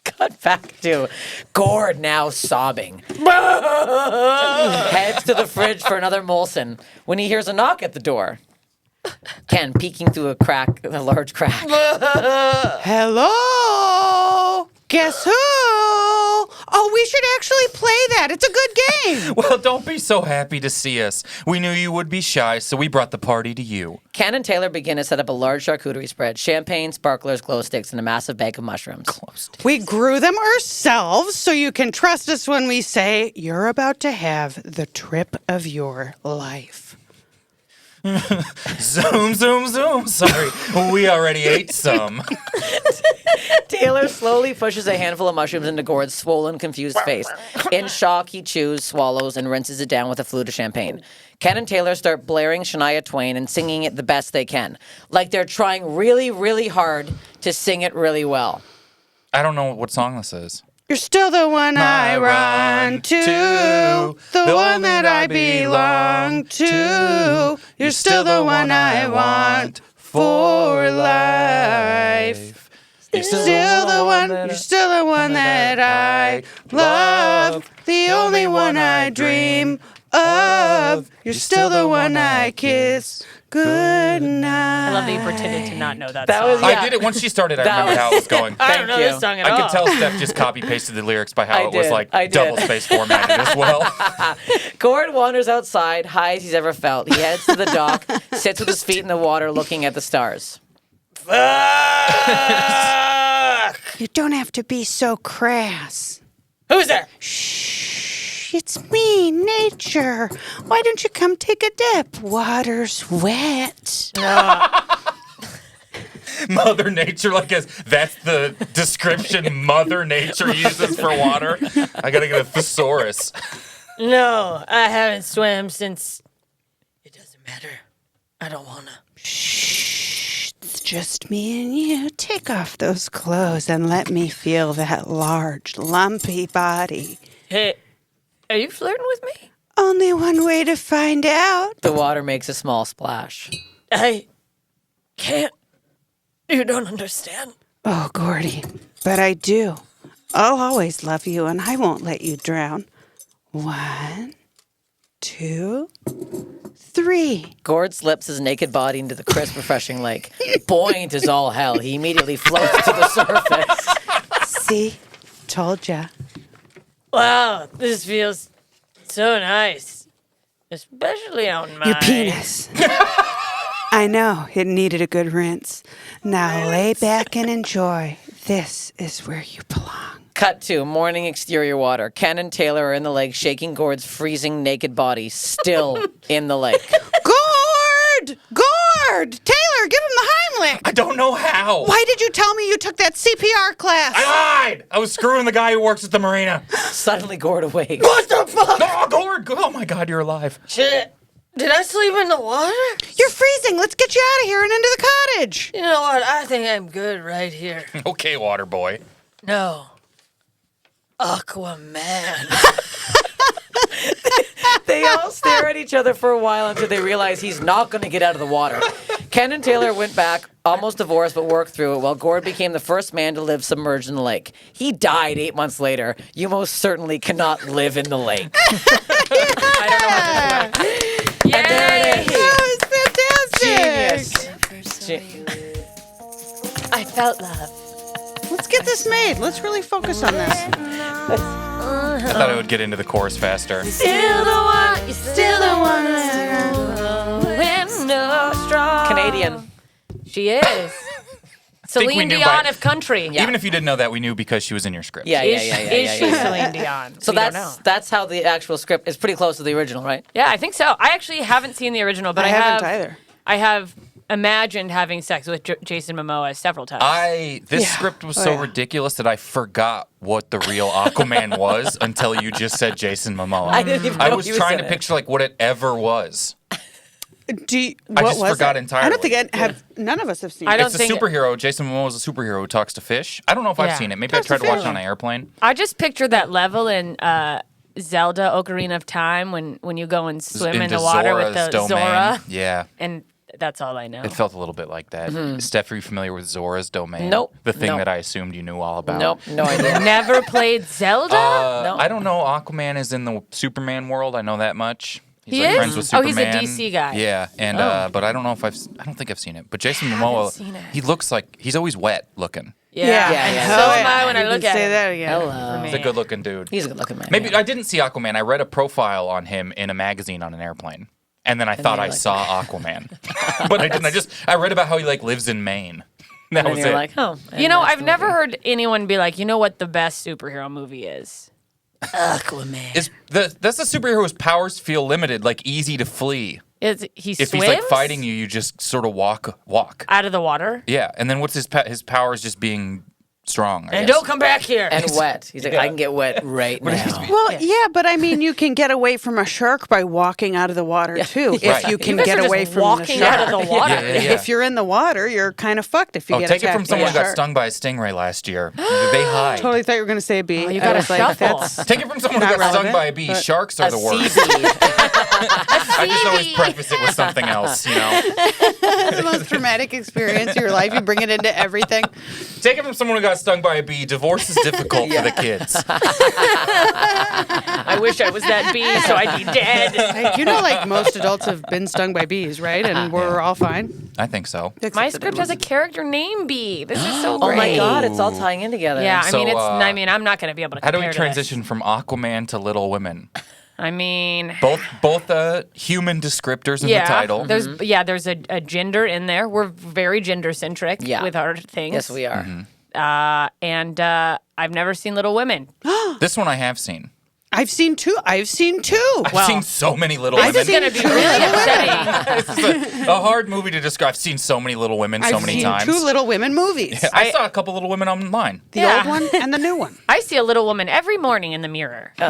Speaker 4: Cut back to Gord now sobbing. Heads to the fridge for another Molson when he hears a knock at the door. Ken peeking through a large crack.
Speaker 5: Hello? Guess who? Oh, we should actually play that. It's a good game.
Speaker 3: Well, don't be so happy to see us. We knew you would be shy, so we brought the party to you.
Speaker 4: Ken and Taylor begin to set up a large charcuterie spread: champagne, sparklers, glow sticks, and a massive bag of mushrooms.
Speaker 5: We grew them ourselves, so you can trust us when we say you're about to have the trip of your life.
Speaker 3: Zoom, zoom, zoom. Sorry, we already ate some.
Speaker 4: Taylor slowly pushes a handful of mushrooms into Gord's swollen, confused face. In shock, he chews, swallows, and rinses it down with a flute of champagne. Ken and Taylor start blaring Shania Twain and singing it the best they can. Like they're trying really, really hard to sing it really well.
Speaker 3: I don't know what song this is.
Speaker 5: You're still the one I run to, the one that I belong to. You're still the one I want for life. You're still the one, you're still the one that I love, the only one I dream of. You're still the one I kiss good night.
Speaker 2: I love that you pretended to not know that,
Speaker 4: That
Speaker 2: song.
Speaker 4: was-
Speaker 3: I
Speaker 4: Yeah.
Speaker 3: did it once she started. I remember how it was going.
Speaker 2: I don't know
Speaker 4: you.
Speaker 2: this song at all.
Speaker 3: I could tell Steph just copy pasted the lyrics by how
Speaker 4: I
Speaker 3: it was
Speaker 4: did.
Speaker 3: like
Speaker 4: I did.
Speaker 3: double space formatted as well.
Speaker 4: Gord wanders outside, high as he's ever felt. He heads to the dock, sits with his feet in the water, looking at the stars.
Speaker 5: You don't have to be so crass.
Speaker 4: Who's there?
Speaker 5: Shh, it's me, nature. Why don't you come take a dip? Water's wet.
Speaker 3: Mother Nature, like that's the description Mother Nature uses for water. I gotta get a thesaurus.
Speaker 2: No, I haven't swam since. It doesn't matter. I don't wanna.
Speaker 5: Shh, it's just me and you. Take off those clothes and let me feel that large, lumpy body.
Speaker 2: Hey, are you flirting with me?
Speaker 5: Only one way to find out.
Speaker 4: The water makes a small splash.
Speaker 2: I can't. You don't understand.
Speaker 5: Oh, Gordy, but I do. I'll always love you, and I won't let you drown. 1, 2, 3.
Speaker 4: Gord slips his naked body into the crisp, refreshing lake. Buoyant as all hell, he immediately floats to the surface.
Speaker 5: See? Told ya.
Speaker 2: Wow, this feels so nice. Especially on my...
Speaker 5: Your penis. I know, it needed a good rinse. Now lay back and enjoy. This is where you belong.
Speaker 4: Cut to morning exterior water. Ken and Taylor are in the lake, shaking Gord's freezing naked body, still in the lake.
Speaker 5: Gord! Gord! Taylor, give him the Heimlich!
Speaker 3: I don't know how.
Speaker 5: Why did you tell me you took that CPR class?
Speaker 3: I lied. I was screwing the guy who works at the marina.
Speaker 4: Suddenly, Gord awakes.
Speaker 3: What the fuck? Oh, Gord. Oh my God, you're alive.
Speaker 2: Shit. Did I sleep in the water?
Speaker 5: You're freezing. Let's get you out of here and into the cottage.
Speaker 2: You know what? I think I'm good right here.
Speaker 3: Okay, water boy.
Speaker 2: No. Aquaman.
Speaker 4: They all stare at each other for a while until they realize he's not going to get out of the water. Ken and Taylor went back, almost divorced, but worked through it, while Gord became the first man to live submerged in the lake. He died 8 months later. You most certainly cannot live in the lake. I don't know what to do. And there it is.
Speaker 5: That was fantastic.
Speaker 4: Genius.
Speaker 2: I felt love.
Speaker 5: Let's get this made. Let's really focus on this.
Speaker 3: I thought I would get into the chorus faster.
Speaker 2: Still the one. You're still the one. Strong.
Speaker 4: Canadian.
Speaker 2: She is.
Speaker 3: think we
Speaker 2: Celine
Speaker 3: knew
Speaker 2: Dion
Speaker 3: by-
Speaker 2: of country.
Speaker 3: Even if you didn't know that, we knew because she was in your script.
Speaker 4: Yeah.
Speaker 2: Is she Celine Dion?
Speaker 4: So
Speaker 2: We don't know.
Speaker 4: that's how the actual script is pretty close to the original, right?
Speaker 2: Yeah, I think so. I actually haven't seen the original, but
Speaker 5: I
Speaker 2: I
Speaker 5: haven't
Speaker 2: have
Speaker 5: either.
Speaker 2: I have imagined having sex with Jason Momoa several times.
Speaker 3: This
Speaker 5: Yeah.
Speaker 3: script was
Speaker 5: Oh,
Speaker 3: so
Speaker 5: yeah.
Speaker 3: ridiculous that I forgot what the real Aquaman was until you just said Jason Momoa.
Speaker 4: I didn't even know
Speaker 3: I was
Speaker 4: he was
Speaker 3: trying
Speaker 4: in
Speaker 3: to
Speaker 4: it.
Speaker 3: picture like what it ever was.
Speaker 5: What
Speaker 3: just
Speaker 5: was
Speaker 3: forgot
Speaker 5: it?
Speaker 3: entirely.
Speaker 5: I don't think none of us have seen
Speaker 2: I
Speaker 5: it.
Speaker 2: don't
Speaker 3: It's a
Speaker 2: think-
Speaker 3: superhero. Jason Momoa is a superhero who talks to fish. I don't know if I've
Speaker 2: Yeah.
Speaker 3: seen it. Maybe I
Speaker 5: Talks to
Speaker 3: tried to watch it
Speaker 5: fish.
Speaker 3: on an airplane.
Speaker 2: I just pictured that level in Zelda Ocarina of Time when you go and swim in
Speaker 3: Into
Speaker 2: the water with
Speaker 3: Zora's
Speaker 2: the
Speaker 3: domain.
Speaker 2: Zora,
Speaker 3: Yeah.
Speaker 2: and that's all I know.
Speaker 3: It felt a little bit like that. Steph, are you familiar with Zora's domain?
Speaker 4: Nope.
Speaker 3: The thing
Speaker 4: Nope.
Speaker 3: that I assumed you knew all about.
Speaker 4: Nope, no idea.
Speaker 2: Never played Zelda.
Speaker 4: No.
Speaker 3: I don't know. Aquaman is in the Superman world. I know that much. He's
Speaker 2: He
Speaker 3: like
Speaker 2: is?
Speaker 3: friends with
Speaker 2: Oh,
Speaker 3: Superman.
Speaker 2: he's a DC guy.
Speaker 3: Yeah, and but I don't know if I don't think I've seen it. But Jason
Speaker 2: haven't
Speaker 3: Momoa,
Speaker 2: seen it.
Speaker 3: he looks like he's always wet looking.
Speaker 2: Yeah.
Speaker 4: Yeah,
Speaker 2: And
Speaker 4: yeah.
Speaker 2: so
Speaker 5: Oh,
Speaker 2: am
Speaker 5: yeah.
Speaker 2: I when I
Speaker 5: You
Speaker 2: look
Speaker 5: can
Speaker 2: at
Speaker 5: say
Speaker 2: him.
Speaker 5: that again.
Speaker 4: Hello.
Speaker 3: He's a good-looking dude.
Speaker 4: He's a good looking man.
Speaker 3: Maybe
Speaker 4: yeah.
Speaker 3: I didn't see Aquaman. I read a profile on him in a magazine on an airplane, and then I thought
Speaker 4: you're
Speaker 3: I
Speaker 4: like-
Speaker 3: saw Aquaman, but I didn't. I read about how he like lives in Maine. That
Speaker 4: And
Speaker 3: was
Speaker 4: you're
Speaker 3: it.
Speaker 4: like, oh.
Speaker 2: You know, I've never heard anyone be like, you know what the best superhero movie is?
Speaker 4: Aquaman.
Speaker 3: That's a superhero whose powers feel limited, like easy to flee.
Speaker 2: He
Speaker 3: If
Speaker 2: swims
Speaker 3: he's like fighting you, you just sort of walk.
Speaker 2: out of the water.
Speaker 3: Yeah, and then what's his power is just being strong. I
Speaker 2: And
Speaker 3: guess.
Speaker 2: don't come back here.
Speaker 4: And wet. He's like, I can get wet right now.
Speaker 5: Well, yeah, but I mean, you can get away from a shark by walking out of the water too. If
Speaker 3: Right.
Speaker 5: you can
Speaker 2: guys
Speaker 5: get
Speaker 2: are just
Speaker 5: away from the
Speaker 2: walking
Speaker 5: shark.
Speaker 2: out of the water.
Speaker 3: Yeah.
Speaker 5: If you're in the water, you're kind of fucked. If you
Speaker 3: Oh,
Speaker 5: get
Speaker 3: take it
Speaker 5: attacked
Speaker 3: from someone
Speaker 5: by
Speaker 3: who
Speaker 5: a
Speaker 3: got
Speaker 5: shark.
Speaker 3: stung by a stingray last year. They hide.
Speaker 5: Totally thought you were going to say a bee.
Speaker 2: you
Speaker 5: I
Speaker 2: gotta
Speaker 5: was like,
Speaker 2: shuffle.
Speaker 5: that's
Speaker 3: Take it from someone who
Speaker 5: Not
Speaker 3: got stung
Speaker 5: relevant,
Speaker 3: by a bee.
Speaker 5: but-
Speaker 3: Sharks are
Speaker 4: A
Speaker 3: the worst.
Speaker 4: sea bee.
Speaker 3: I just always preface it with something else, you know.
Speaker 5: the most traumatic experience of your life. You bring it into everything.
Speaker 3: Take it from someone who got stung by a bee. Divorce is difficult for the kids.
Speaker 2: I wish I was that bee so I'd be dead.
Speaker 5: You know, like most adults have been stung by bees, right? And we're all fine.
Speaker 3: I think so.
Speaker 2: My script has a character named Bee. This is so
Speaker 4: Oh
Speaker 2: great.
Speaker 4: my God, it's all tying in together.
Speaker 2: Yeah,
Speaker 3: So,
Speaker 2: I mean, I'm not going to be able to
Speaker 3: How do
Speaker 2: compare
Speaker 3: we
Speaker 2: to this.
Speaker 3: transition from Aquaman to Little Women?
Speaker 2: I mean,
Speaker 3: Both human descriptors in the title.
Speaker 2: There's a gender in there. We're very gender centric
Speaker 4: Yeah.
Speaker 2: with our things.
Speaker 4: Yes, we are.
Speaker 2: And I've never seen Little Women.
Speaker 3: This one I have seen.
Speaker 5: I've seen two.
Speaker 3: I've seen so many Little
Speaker 5: I've
Speaker 3: Women.
Speaker 2: It's going to be really upsetting.
Speaker 3: This is a hard movie to describe. I've seen so many Little Women so
Speaker 5: I've
Speaker 3: many
Speaker 5: seen
Speaker 3: times.
Speaker 5: two Little Women movies.
Speaker 3: I saw a couple Little Women online.
Speaker 5: The
Speaker 2: Yeah.
Speaker 5: old one and the new one.
Speaker 2: I see a little woman every morning in the mirror.
Speaker 4: There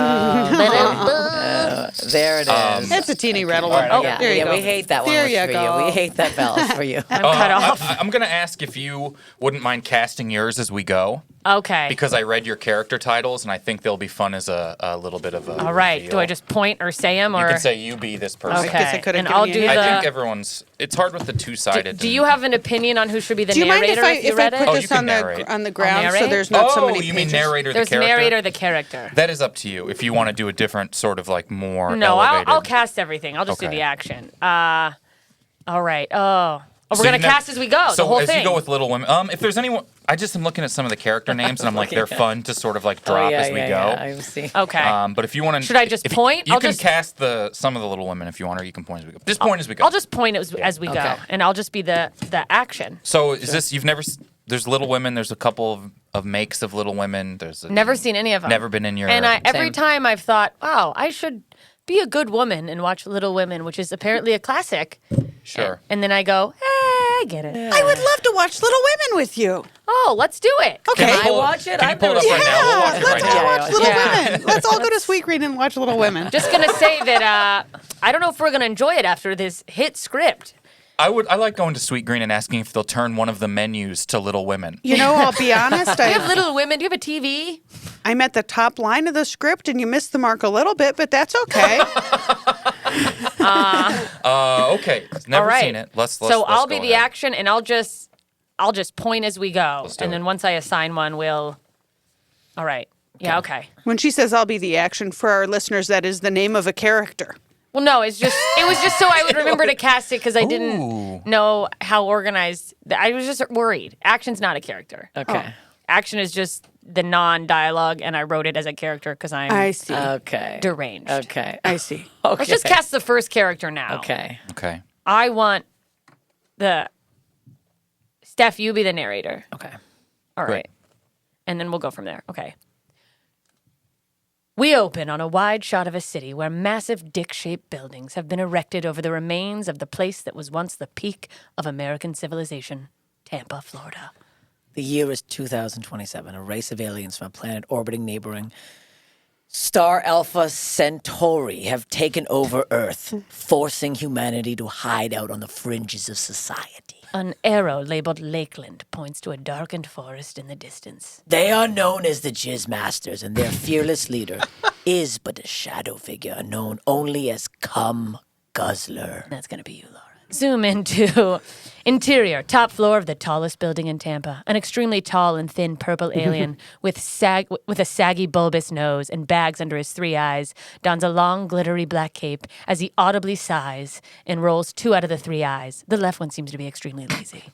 Speaker 4: it is.
Speaker 5: It's a teeny rattle one.
Speaker 3: right,
Speaker 4: yeah,
Speaker 5: there you
Speaker 4: yeah,
Speaker 5: go.
Speaker 4: we hate that one
Speaker 5: There
Speaker 4: for
Speaker 5: you
Speaker 4: you.
Speaker 5: go.
Speaker 4: We hate that balance for you.
Speaker 2: I'm cut off.
Speaker 3: I'm going to ask if you wouldn't mind casting yours as we go,
Speaker 2: Okay.
Speaker 3: because I read your character titles, and I think they'll be fun as a little bit of a
Speaker 2: All right.
Speaker 3: reveal.
Speaker 2: Do I just point or say them?
Speaker 3: You
Speaker 2: Or
Speaker 3: can say you be this person.
Speaker 2: okay.
Speaker 5: guess I could've
Speaker 2: And
Speaker 5: given
Speaker 2: I'll
Speaker 5: you
Speaker 2: do
Speaker 5: a
Speaker 2: the.
Speaker 5: hint.
Speaker 3: I think everyone's. It's hard with the two-sided.
Speaker 2: do you have an opinion on who should be the
Speaker 5: Do you mind
Speaker 2: narrator
Speaker 5: if I
Speaker 2: you read
Speaker 5: put
Speaker 2: it?
Speaker 3: Oh, you
Speaker 5: this
Speaker 3: can
Speaker 5: on
Speaker 3: narrate.
Speaker 5: the ground so
Speaker 2: narrate?
Speaker 5: there's not so
Speaker 3: Oh,
Speaker 5: many
Speaker 3: you mean
Speaker 5: pages?
Speaker 3: narrator
Speaker 2: There's
Speaker 3: the character?
Speaker 2: narrator the character.
Speaker 3: That is up to you. If you want to do a different sort of like more.
Speaker 2: No,
Speaker 3: elevated.
Speaker 2: I'll cast everything. I'll just do
Speaker 3: Okay.
Speaker 2: the action. All right. Oh,
Speaker 3: So
Speaker 2: we're gonna
Speaker 3: you nev-
Speaker 2: cast as we go.
Speaker 3: So
Speaker 2: the whole
Speaker 3: as
Speaker 2: thing.
Speaker 3: you go with Little Women, if there's anyone, I just am looking at some of the character names and I'm like, they're fun to sort of like drop as we go.
Speaker 4: Yeah, I see.
Speaker 2: Okay.
Speaker 3: But if you want to,
Speaker 2: Should I just point?
Speaker 3: You
Speaker 2: I'll
Speaker 3: can
Speaker 2: just-
Speaker 3: cast some of the Little Women if you want, or you can point as we go. Just point as we go.
Speaker 2: I'll just point as we go,
Speaker 4: Okay.
Speaker 2: and I'll just be the action.
Speaker 3: So is this you've never? There's Little Women. There's a couple of makes of Little Women. There's
Speaker 2: Never seen any of them.
Speaker 3: Never been in your.
Speaker 2: And every
Speaker 4: Same.
Speaker 2: time I've thought, wow, I should be a good woman and watch Little Women, which is apparently a classic.
Speaker 3: Sure.
Speaker 2: And then I go, I get it.
Speaker 5: I would love to watch Little Women with you.
Speaker 2: Oh, let's do it.
Speaker 5: Okay.
Speaker 3: Can you
Speaker 4: I
Speaker 3: pull
Speaker 4: watch it?
Speaker 3: Can you
Speaker 4: I've
Speaker 3: pull it up
Speaker 4: never
Speaker 3: right
Speaker 4: seen
Speaker 3: now? We'll watch it
Speaker 5: let's
Speaker 3: right
Speaker 5: all
Speaker 3: now.
Speaker 5: watch Little
Speaker 2: Yeah.
Speaker 5: Women. Let's all go to Sweet Green and watch Little Women.
Speaker 2: Just gonna say that I don't know if we're gonna enjoy it after this hit script.
Speaker 3: I like going to Sweet Green and asking if they'll turn one of the menus to Little Women.
Speaker 5: You know, I'll be honest.
Speaker 2: Do you have Little Women? Do you have a TV?
Speaker 5: I'm at the top line of the script, and you missed the mark a little bit, but that's okay.
Speaker 3: Okay. Never
Speaker 2: All right.
Speaker 3: seen it. Let's
Speaker 2: So I'll
Speaker 3: go
Speaker 2: be the
Speaker 3: ahead.
Speaker 2: action, and I'll just point as we go,
Speaker 3: Let's do
Speaker 2: and
Speaker 3: it.
Speaker 2: then once I assign one, we'll. All right. Yeah. Okay.
Speaker 5: When she says I'll be the action, for our listeners, that is the name of a character.
Speaker 2: Well, no, it was just so I would remember to cast it because I
Speaker 3: Ooh.
Speaker 2: didn't know how organized. I was just worried. Action's not a character.
Speaker 4: Okay.
Speaker 2: Action is just the non-dialogue, and I wrote it as a character because I'm
Speaker 5: I see.
Speaker 4: Okay.
Speaker 2: deranged.
Speaker 4: Okay.
Speaker 5: I see.
Speaker 4: Okay.
Speaker 2: Let's just cast the first character now.
Speaker 4: Okay.
Speaker 3: Okay.
Speaker 2: I want the Steph. You be the narrator.
Speaker 4: Okay.
Speaker 2: All right.
Speaker 3: Great.
Speaker 2: And then we'll go from there. Okay. We open on a wide shot of a city where massive dick-shaped buildings have been erected over the remains of the place that was once the peak of American civilization, Tampa, Florida.
Speaker 4: The year is 2027. A race of aliens from a planet orbiting neighboring Star Alpha Centauri have taken over Earth, forcing humanity to hide out on the fringes of society.
Speaker 2: An arrow labeled Lakeland points to a darkened forest in the distance.
Speaker 4: They are known as the Jizz Masters, and their fearless leader is but a shadow figure known only as Cum Guzzler.
Speaker 2: That's going to be you, Laura. Zoom into interior, top floor of the tallest building in Tampa. An extremely tall and thin purple alien with a saggy bulbous nose and bags under his three eyes dons a long glittery black cape as he audibly sighs and rolls two out of the three eyes. The left one seems to be extremely lazy.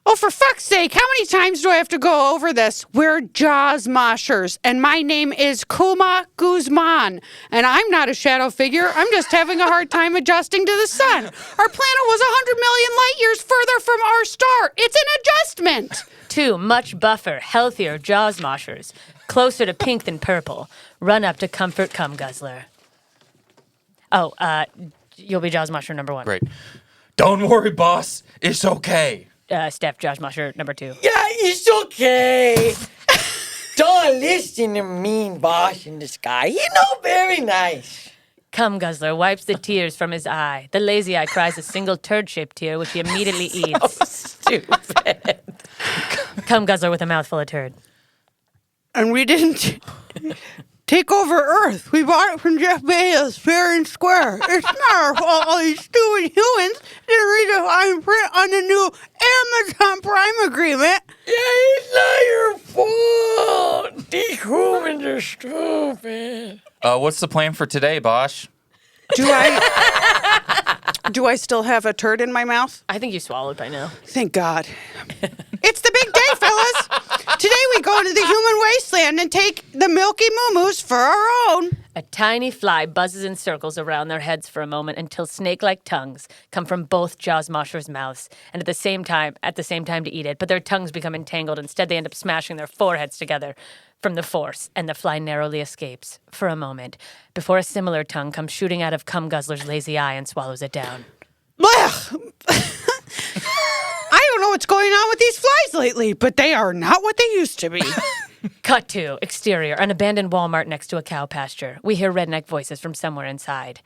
Speaker 5: Oh, for fuck's sake, how many times do I have to go over this? We're Jaws moshers, and my name is Kuma Guzman, and I'm not a shadow figure. I'm just having a hard time adjusting to the sun. Our planet was 100 million light years further from our star. It's an adjustment.
Speaker 2: 2 much buffer, healthier Jaws moshers, closer to pink than purple. Run up to comfort cum guzzler. Oh, you'll be Jaws mosher number 1.
Speaker 3: Great. Don't worry, boss. It's okay.
Speaker 2: Steph, Josh mosher number 2.
Speaker 4: Yeah, it's okay. Don't listen to mean boss in the sky. You know, very nice.
Speaker 2: Cum guzzler wipes the tears from his eye. The lazy eye cries a single turd-shaped tear, which he immediately eats.
Speaker 4: Stupid.
Speaker 2: Cum guzzler with a mouthful of turd.
Speaker 5: And we didn't take over Earth. We bought it from Jeff Bezos fair and square. It's not our fault all these stupid humans didn't read the fine print on the new Amazon Prime agreement.
Speaker 4: Yeah, it's not your fault. These humans are stupid.
Speaker 3: What's the plan for today, Bosch?
Speaker 5: Do I still have a turd in my mouth?
Speaker 2: I think you swallowed by now.
Speaker 5: Thank God. It's the big day, fellas. Today we go into the human wasteland and take the milky moo-moos for our own.
Speaker 2: A tiny fly buzzes in circles around their heads for a moment until snake-like tongues come from both Jaws moshers' mouths, and at the same time to eat it. But their tongues become entangled. Instead, they end up smashing their foreheads together from the force, and the fly narrowly escapes for a moment before a similar tongue comes shooting out of cum guzzler's lazy eye and swallows it down.
Speaker 5: Blech! I don't know what's going on with these flies lately, but they are not what they used to be.
Speaker 2: Cut to exterior, an abandoned Walmart next to a cow pasture. We hear redneck voices from somewhere inside.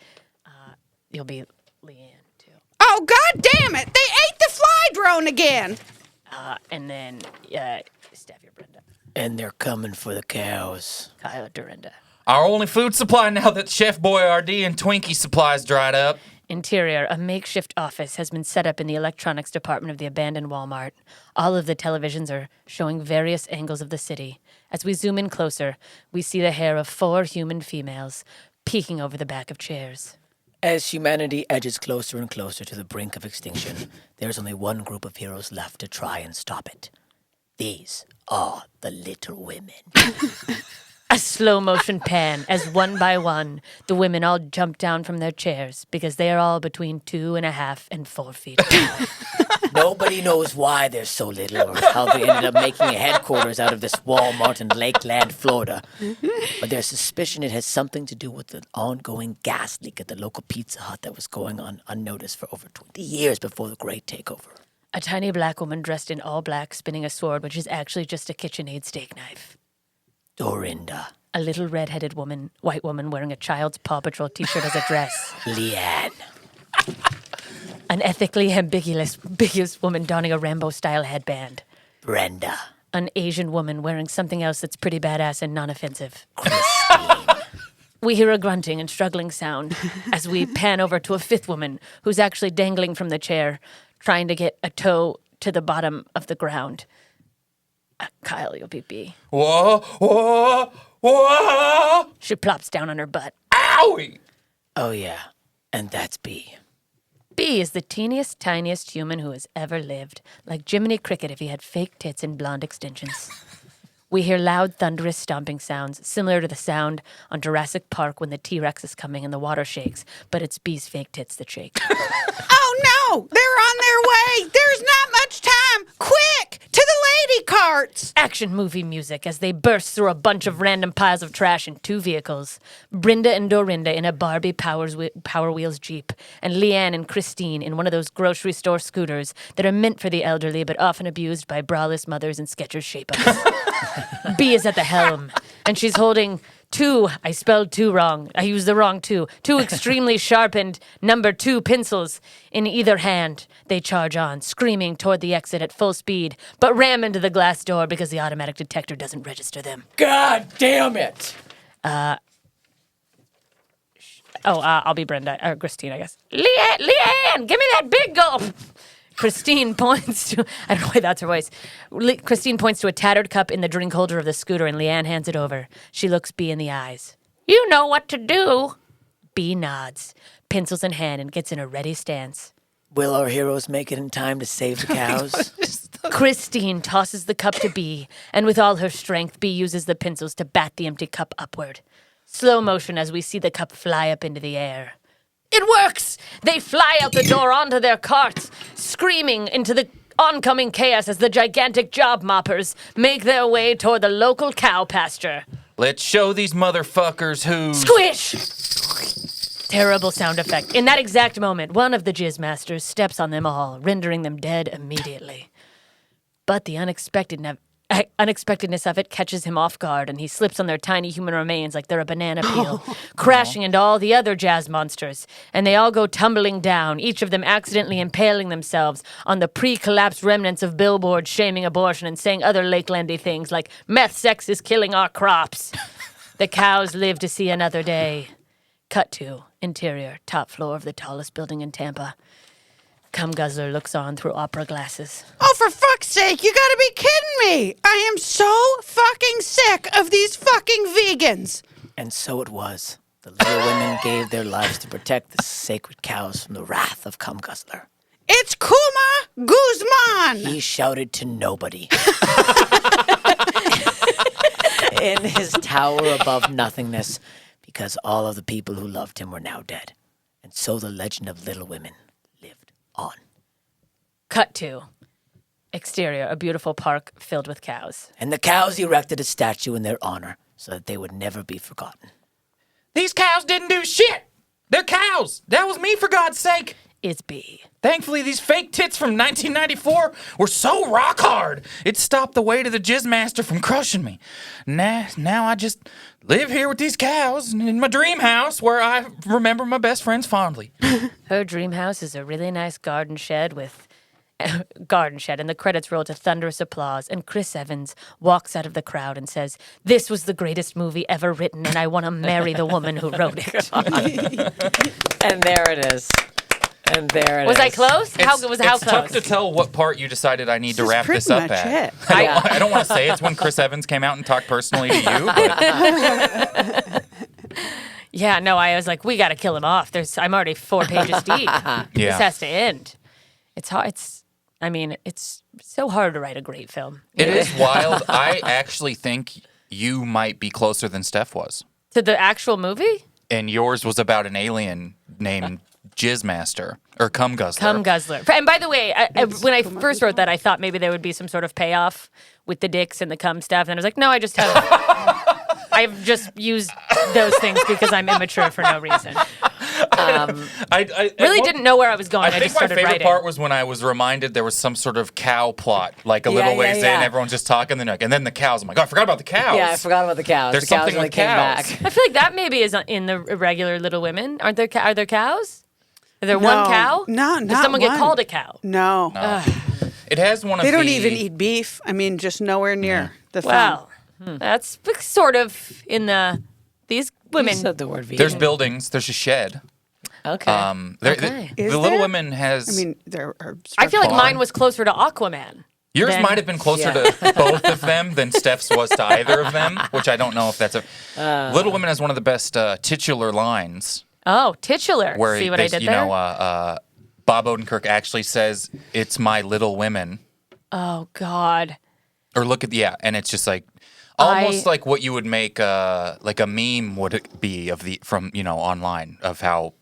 Speaker 2: You'll be Leanne, too.
Speaker 5: Oh, God damn it! They ate the fly drone again!
Speaker 2: And then, Steph, you're Brenda.
Speaker 4: And they're coming for the cows.
Speaker 2: Kyle, Dorinda.
Speaker 3: Our only food supply now that Chef Boyardee and Twinkie supplies dried up.
Speaker 2: Interior, a makeshift office has been set up in the electronics department of the abandoned Walmart. All of the televisions are showing various angles of the city. As we zoom in closer, we see the hair of 4 human females peeking over the back of chairs.
Speaker 4: As humanity edges closer and closer to the brink of extinction, there's only one group of heroes left to try and stop it. These are the Little Women.
Speaker 2: A slow motion pan as one by one, the women all jump down from their chairs because they are all between 2.5 and 4 feet tall.
Speaker 4: Nobody knows why they're so little or how they ended up making a headquarters out of this Walmart in Lakeland, Florida. But there's suspicion it has something to do with the ongoing gas leak at the local Pizza Hut that was going on unnoticed for over 20 years before the Great Takeover.
Speaker 2: A tiny black woman dressed in all black spinning a sword, which is actually just a KitchenAid steak knife.
Speaker 4: Dorinda.
Speaker 2: A little red-headed white woman wearing a child's Paw Patrol t-shirt as a dress.
Speaker 4: Leanne.
Speaker 2: An ethically ambiguous woman donning a Rambo-style headband.
Speaker 4: Brenda.
Speaker 2: An Asian woman wearing something else that's pretty badass and non-offensive.
Speaker 4: Christine.
Speaker 2: We hear a grunting and struggling sound as we pan over to a 5th woman who's actually dangling from the chair, trying to get a toe to the bottom of the ground. Kyle, you'll be B.
Speaker 3: Whoa, whoa, whoa!
Speaker 2: She plops down on her butt.
Speaker 3: Owie!
Speaker 4: Oh, yeah. And that's B.
Speaker 2: B is the teeniest, tiniest human who has ever lived, like Jiminy Cricket if he had fake tits and blonde extensions. We hear loud, thunderous stomping sounds, similar to the sound on Jurassic Park when the T-Rex is coming and the water shakes, but it's B's fake tits that shake.
Speaker 5: Oh, no! They're on their way! There's not much time! Quick! To the lady carts!
Speaker 2: Action movie music as they burst through a bunch of random piles of trash in 2 vehicles. Brenda and Dorinda in a Barbie Power Wheels Jeep, and Leanne and Christine in one of those grocery store scooters that are meant for the elderly but often abused by braless mothers and Skechers shape-ups. B is at the helm, and she's holding 2, I spelled 2 wrong. I used the wrong 2. 2 extremely sharpened number 2 pencils in either hand. They charge on, screaming toward the exit at full speed, but ram into the glass door because the automatic detector doesn't register them.
Speaker 4: God damn it!
Speaker 2: I'll be Brenda, or Christine, I guess. Leanne, give me that big gulp! Christine points to, I don't know why that's her voice. Christine points to a tattered cup in the drink holder of the scooter, and Leanne hands it over. She looks B in the eyes. You know what to do. B nods, pencils in hand, and gets in a ready stance.
Speaker 4: Will our heroes make it in time to save the cows?
Speaker 2: Christine tosses the cup to B, and with all her strength, B uses the pincers to bat the empty cup upward. Slow motion as we see the cup fly up into the air. It works! They fly out the door onto their carts, screaming into the oncoming chaos as the gigantic job moppers make their way toward the local cow pasture.
Speaker 3: Let's show these motherfuckers who's...
Speaker 2: Squish! Terrible sound effect. In that exact moment, one of the Jizz Masters steps on them all, rendering them dead immediately. But the unexpectedness of it catches him off guard, and he slips on their tiny human remains like they're a banana peel, crashing into all the other jazz monsters. And they all go tumbling down, each of them accidentally impaling themselves on the pre-collapsed remnants of billboards shaming abortion and saying other Lakelandy things like, meth sex is killing our crops. The cows live to see another day. Cut to interior, top floor of the tallest building in Tampa. Cum Guzzler looks on through opera glasses.
Speaker 5: Oh, for fuck's sake, you gotta be kidding me! I am so fucking sick of these fucking vegans!
Speaker 4: And so it was. The Little Women gave their lives to protect the sacred cows from the wrath of Cum Guzzler.
Speaker 5: It's Kuma Guzman!
Speaker 4: He shouted to nobody. In his tower above nothingness, because all of the people who loved him were now dead. And so the legend of Little Women lived on.
Speaker 2: Cut to exterior, a beautiful park filled with cows.
Speaker 4: And the cows erected a statue in their honor so that they would never be forgotten.
Speaker 3: These cows didn't do shit! They're cows! That was me, for God's sake!
Speaker 2: Is B.
Speaker 3: Thankfully, these fake tits from 1994 were so rock hard, it stopped the weight of the Jizz Master from crushing me. Now I just live here with these cows in my dream house where I remember my best friends fondly.
Speaker 2: Her dream house is a really nice garden shed with... garden shed, and the credits roll to thunderous applause, and Chris Evans walks out of the crowd and says, "This was the greatest movie ever written, and I want to marry the woman who wrote it."
Speaker 4: And there it is. And there it is.
Speaker 2: Was I close? How
Speaker 3: It's
Speaker 2: close?
Speaker 3: tough to tell what part you decided I need to wrap this up
Speaker 5: pretty
Speaker 3: at.
Speaker 5: much
Speaker 3: I don't want to say it's when Chris Evans came out and talked personally to you, but
Speaker 2: Yeah, no, I was like, we got to kill him off. I'm already 4 pages deep. This has to end. It's hard. It's so hard to write a great film.
Speaker 3: it is wild. I actually think you might be closer than Steph was.
Speaker 2: To the actual movie?
Speaker 3: And yours was about an alien named Jizz Master or Cum Guzzler.
Speaker 2: Cum Guzzler. And by the way, when I first wrote that, I thought maybe there would be some sort of payoff with the dicks and the cum stuff. And I was like, no, I just have... I've just used those things because I'm immature for no reason.
Speaker 3: I
Speaker 2: Really didn't know where I was going. I
Speaker 3: think
Speaker 2: just
Speaker 3: my
Speaker 2: started
Speaker 3: favorite
Speaker 2: writing.
Speaker 3: part was when I was reminded there was some sort of cow plot, like a little ways in, everyone's just talking, and then the cows. I'm like, oh, I forgot about the cows.
Speaker 4: Yeah, I forgot about the cows.
Speaker 3: There's
Speaker 4: the cows
Speaker 3: something
Speaker 4: only
Speaker 3: with
Speaker 4: came
Speaker 3: cows.
Speaker 4: back.
Speaker 2: I feel like that maybe is in the regular Little Women. Are there cows? Is there one cow?
Speaker 5: No,
Speaker 2: Does
Speaker 5: not
Speaker 2: someone
Speaker 5: one.
Speaker 2: get called a cow?
Speaker 5: No.
Speaker 3: It has one of
Speaker 5: They don't
Speaker 3: the-
Speaker 5: even eat beef. I mean, just nowhere near the film.
Speaker 2: Well, that's sort of in these
Speaker 4: You
Speaker 2: women.
Speaker 4: said the word vegan.
Speaker 3: There's buildings. There's a shed.
Speaker 4: Okay.
Speaker 2: Okay.
Speaker 5: Is
Speaker 3: the Little
Speaker 5: there?
Speaker 3: Women has.
Speaker 5: I mean, there are...
Speaker 2: I feel like
Speaker 3: Barn.
Speaker 2: mine was closer to Aquaman.
Speaker 3: Yours
Speaker 2: then-
Speaker 3: might have been closer to both of them than Steph's was to either of them, which I don't know if that's a. Little Women has one of the best titular lines.
Speaker 2: Oh, Titular.
Speaker 3: Where
Speaker 2: See what I did there?
Speaker 3: Bob Odenkirk actually says, "It's my Little Women,"
Speaker 2: Oh, God.
Speaker 3: or look at and it's just like almost like what you would make like a meme would be from online of how